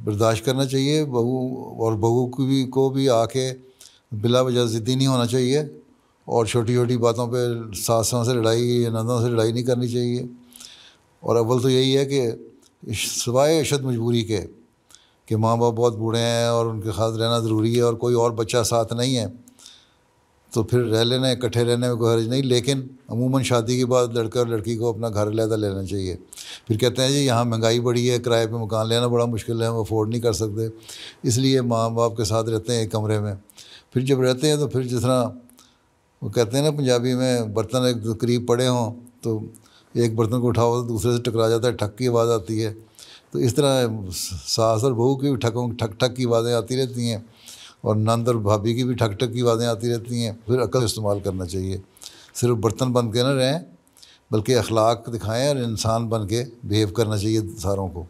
برداشت کرنا چاہیے. بہو کو بھی آ کے بلا وجہ ضدی نہیں ہونا چاہیے، اور چھوٹی چھوٹی باتوں پہ ساسوں سے لڑائی یا نندوں سے لڑائی نہیں کرنی چاہیے. اور اول تو یہی ہے کہ سوائے اشد مجبوری کے کہ ماں باپ بہت بوڑھے ہیں اور ان کے ساتھ رہنا ضروری ہے اور کوئی اور بچہ ساتھ نہیں ہے، تو پھر رہ لینا، اکٹھے رہنے میں کوئی حرج نہیں. لیکن عموماً شادی کے بعد لڑکے اور لڑکی کو اپنا گھر علیحدہ لینا چاہیے. پھر کہتے ہیں جی یہاں مہنگائی بڑی ہے، کرائے پہ مکان لینا بڑا مشکل ہے، ہم افورڈ نہیں کر سکتے، اس لیے ماں باپ کے ساتھ رہتے ہیں ایک کمرے میں. پھر جب رہتے ہیں تو پھر جس طرح وہ کہتے ہیں نا پنجابی میں، برتن ایک قریب پڑے ہوں تو ایک برتن کو اٹھاؤ تو دوسرے سے ٹکرا جاتا ہے، ٹھک کی آواز آتی ہے. تو اس طرح ساس اور بہو کی بھی ٹھک ٹھک کی آوازیں آتی رہتی ہیں، اور نند اور بھابھی کی بھی ٹھک ٹھک کی آوازیں آتی رہتی ہیں. پھر عقل استعمال کرنا چاہیے، صرف برتن بن کے نہ رہیں بلکہ اخلاق دکھائیں اور انسان بن کے بیہیو کرنا چاہیے ساروں کو.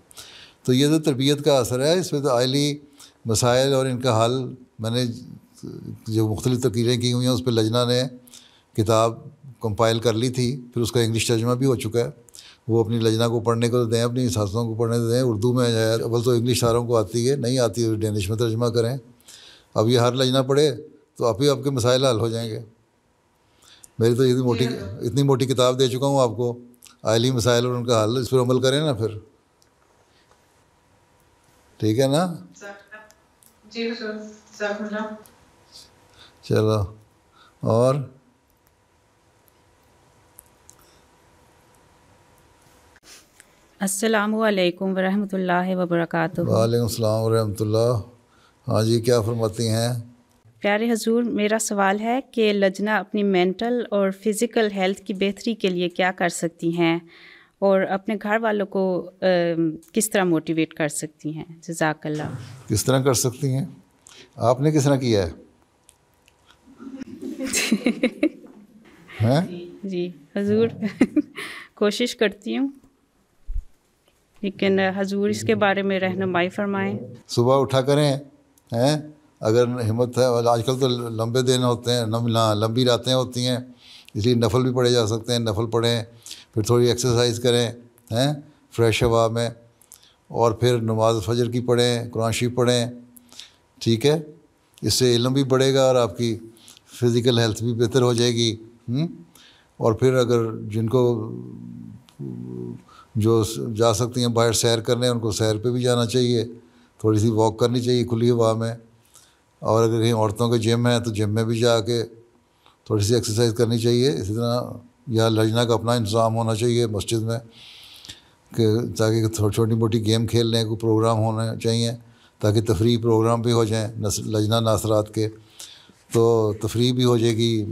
تو یہ تو تربیت کا اثر ہے. اس پہ تو عائلی مسائل اور ان کا حل میں نے جو مختلف تقریریں کی ہوئی ہیں اس پہ لجنہ نے کتاب کمپائل کر لی تھی، پھر اس کا انگلش ترجمہ بھی ہو چکا ہے. وہ اپنی لجنہ کو پڑھنے کو دیں، اپنی ساسوں کو پڑھنے دیں. اردو میں ہے، اول تو انگلش ساروں کو آتی ہے، نہیں آتی تو ڈینش میں ترجمہ کریں. اب یہ ہر لجنہ پڑھے تو آپ ہی آپ کے مسائل حل ہو جائیں گے. میری تو اتنی موٹی کتاب دے چکا ہوں آپ کو، عائلی مسائل اور ان کا حل، اس پر عمل کریں نا پھر. ٹھیک ہے نا؟ جی چلو اور السلام علیکم ورحمۃ اللہ وبرکاتہ۔ وعلیکم السلام ورحمۃ اللہ۔ ہاں جی، کیا فرماتی ہیں؟ پیارے حضور، میرا سوال ہے کہ لجنہ اپنی مینٹل اور فزیکل ہیلتھ کی بہتری کے لیے کیا کر سکتی ہیں اور اپنے گھر والوں کو کس طرح موٹیویٹ کر سکتی ہیں؟ جزاک اللہ۔ کس طرح کر سکتی ہیں؟ آپ نے کس طرح کیا ہے؟ جی حضور، کوشش کرتی ہوں، لیکن حضور اس کے بارے میں رہنمائی فرمائیں۔ صبح اٹھا کریں ہیں، اگر ہمت ہے، آج کل تو لمبے دن ہوتے ہیں، لمبی راتیں ہوتی ہیں، اس لیے نفل بھی پڑھے جا سکتے ہیں، نفل پڑھیں، پھر تھوڑی ایکسرسائز کریں ہیں فریش ہوا میں، اور پھر نماز فجر کی پڑھیں، قرآن شریف پڑھیں، ٹھیک ہے؟ اس سے علم بھی بڑھے گا اور آپ کی فزیکل ہیلتھ بھی بہتر ہو جائے گی۔ اور پھر اگر جن کو جو جا سکتی ہیں باہر سیر کرنے، ان کو سیر پہ بھی جانا چاہیے، تھوڑی سی واک کرنی چاہیے کھلی ہوا میں، اور اگر کہیں عورتوں کے جم ہے تو جم میں بھی جا کے تھوڑی سی ایکسرسائز کرنی چاہیے۔ اسی طرح یا لجنہ کا اپنا انتظام ہونا چاہیے مسجد میں، کہ تاکہ چھوٹی موٹی گیم کھیلنے کو پروگرام ہونے چاہیے، تاکہ تفریح پروگرام بھی ہو جائیں لجنہ ناصرات کے، تو تفریح بھی ہو جائے گی،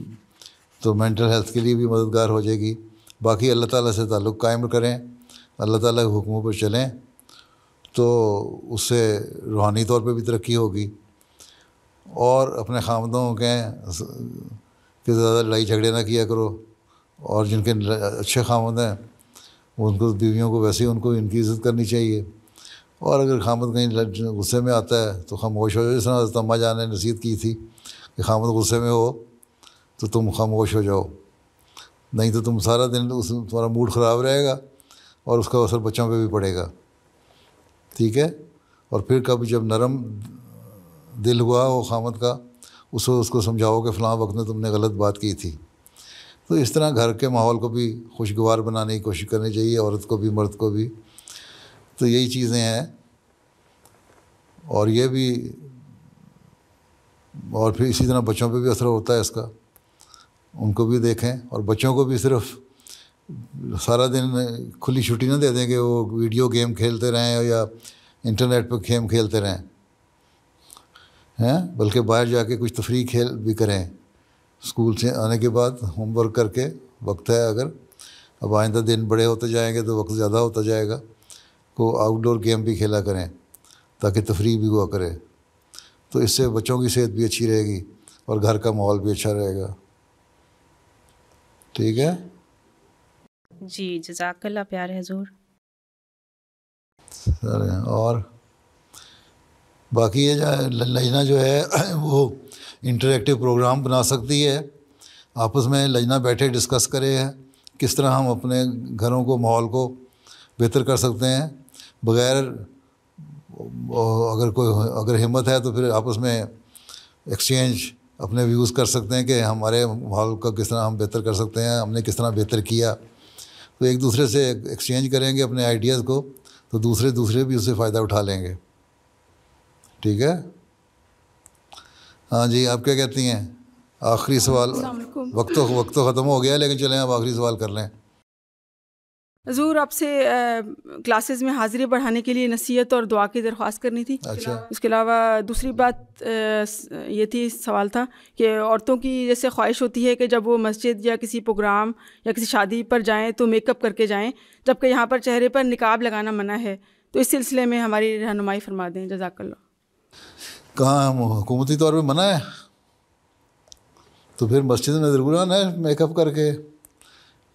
تو مینٹل ہیلتھ کے لیے بھی مددگار ہو جائے گی۔ باقی اللہ تعالیٰ سے تعلق قائم کریں، اللہ تعالیٰ کے حکموں پر چلیں، تو اس سے روحانی طور پہ بھی ترقی ہوگی۔ اور اپنے خامدوں کے زیادہ لڑائی جھگڑے نہ کیا کرو، اور جن کے اچھے خامد ہیں ان کو، بیویوں کو ویسے ہی ان کو ان کی عزت کرنی چاہیے۔ اور اگر خامد کہیں غصے میں آتا ہے تو خاموش ہو جاؤ، جس طرح حضرت اماں جان نے نصیحت کی تھی کہ خامد غصے میں ہو تو تم خاموش ہو جاؤ، نہیں تو تم سارا دن تمہارا موڈ خراب رہے گا اور اس کا اثر بچوں پہ بھی پڑے گا، ٹھیک ہے؟ اور پھر کبھی جب نرم دل ہوا وہ خامد کا، اس کو سمجھاؤ کہ فلاں وقت میں تم نے غلط بات کی تھی۔ تو اس طرح گھر کے ماحول کو بھی خوشگوار بنانے کی کوشش کرنی چاہیے، عورت کو بھی مرد کو بھی۔ تو یہی چیزیں ہیں، اور یہ بھی، اور پھر اسی طرح بچوں پہ بھی اثر ہوتا ہے اس کا، ان کو بھی دیکھیں، اور بچوں کو بھی صرف سارا دن کھلی چھٹی نہ دے دیں کہ وہ ویڈیو گیم کھیلتے رہیں یا انٹرنیٹ پہ گیم کھیلتے رہیں ہیں، بلکہ باہر جا کے کچھ تفریح کھیل بھی کریں۔ اسکول سے آنے کے بعد ہوم ورک کر کے، وقت ہے اگر، اب آئندہ دن بڑے ہوتے جائیں گے تو وقت زیادہ ہوتا جائے گا، کو آؤٹ ڈور گیم بھی کھیلا کریں تاکہ تفریح بھی ہوا کرے، تو اس سے بچوں کی صحت بھی اچھی رہے گی اور گھر کا ماحول بھی اچھا رہے گا، ٹھیک ہے؟ جی جزاک اللہ پیارے حضور۔ اور باقی یہ لجنہ جو ہے وہ انٹریکٹیو پروگرام بنا سکتی ہے، آپس میں لجنہ بیٹھے ڈسکس کرے کس طرح ہم اپنے گھروں کو، ماحول کو بہتر کر سکتے ہیں، بغیر اگر ہمت ہے تو پھر آپس میں ایکسچینج اپنے ویوز کر سکتے ہیں کہ ہمارے ماحول کا کس طرح ہم بہتر کر سکتے ہیں، ہم نے کس طرح بہتر کیا، تو ایک دوسرے سے ایکسچینج کریں گے اپنے آئیڈیاز کو، تو دوسرے بھی اس سے فائدہ اٹھا لیں گے، ٹھیک ہے؟ ہاں جی، آپ کیا کہتی ہیں؟ آخری سوال، وقت تو ختم ہو گیا، لیکن چلیں اب آخری سوال کر لیں۔ حضور، آپ سے کلاسز میں حاضری بڑھانے کے لیے نصیحت اور دعا کی درخواست کرنی تھی۔ اچھا، اس کے علاوہ دوسری بات یہ تھی، سوال تھا کہ عورتوں کی جیسے خواہش ہوتی ہے کہ جب وہ مسجد یا کسی پروگرام یا کسی شادی پر جائیں تو میک اپ کر کے جائیں، جبکہ یہاں پر چہرے پر نقاب لگانا منع ہے، تو اس سلسلے میں ہماری رہنمائی فرما دیں، جزاک اللہ۔ کہاں حکومتی طور پہ منع ہے؟ تو پھر مسجد میں ضرور آنا ہے میک اپ کر کے،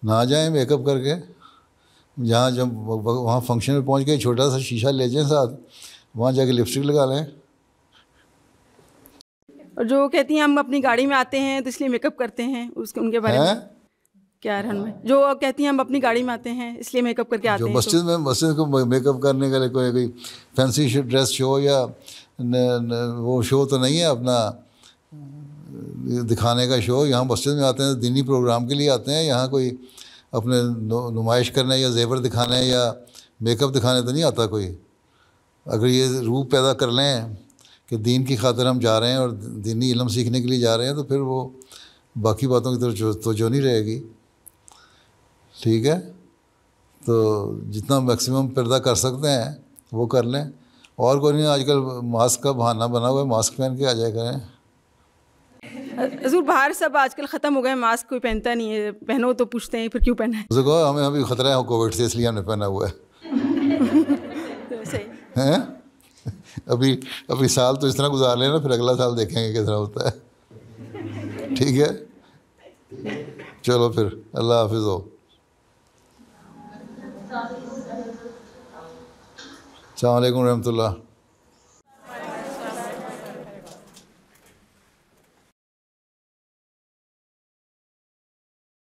نہ جائیں میک اپ کر کے، جہاں جب وہاں فنکشن میں پہنچ گئے چھوٹا سا شیشہ لے جائیں ساتھ، وہاں جا کے لپسٹک لگا لیں۔ اور جو کہتی ہیں ہم اپنی گاڑی میں آتے ہیں تو اس لیے میک اپ کرتے ہیں، ان کے بارے میں کیا رہنمائی؟ جو کہتی ہیں ہم اپنی گاڑی میں آتے ہیں اس لیے میک اپ کر کے آتے ہیں، مسجد کو میک اپ کرنے کے لیے کوئی فینسی ڈریس شو یا وہ شو تو نہیں ہے اپنا دکھانے کا شو، یہاں مسجد میں آتے ہیں دینی پروگرام کے لیے آتے ہیں، یہاں کوئی اپنے نمائش کرنے یا زیور دکھانے یا میک اپ دکھانے تو نہیں آتا کوئی۔ اگر یہ روح پیدا کر لیں کہ دین کی خاطر ہم جا رہے ہیں اور دینی علم سیکھنے کے لیے جا رہے ہیں، تو پھر وہ باقی باتوں کی طرف توجہ نہیں رہے گی. ٹھیک ہے، تو جتنا میکسیمم پردہ کر سکتے ہیں وہ کر لیں. اور کوئی نہیں، آج کل ماسک کا بہانہ بنا ہوا ہے، ماسک پہن کے آ جائے کریں. حضور باہر سب آج کل ختم ہو گئے، ماسک کوئی پہنتا نہیں ہے، پہنو تو پوچھتے ہیں پھر کیوں پہنا ہے. اسے کہو ہمیں ابھی خطرہ ہے کووڈ سے، اس لیے ہم نے پہنا ہوا ہے. صحیح. ابھی سال تو اس طرح گزار لینا، پھر اگلا سال دیکھیں گے کس طرح ہوتا ہے. ٹھیک ہے، چلو پھر اللہ حافظ ہو. السلام علیکم ورحمۃ اللہ.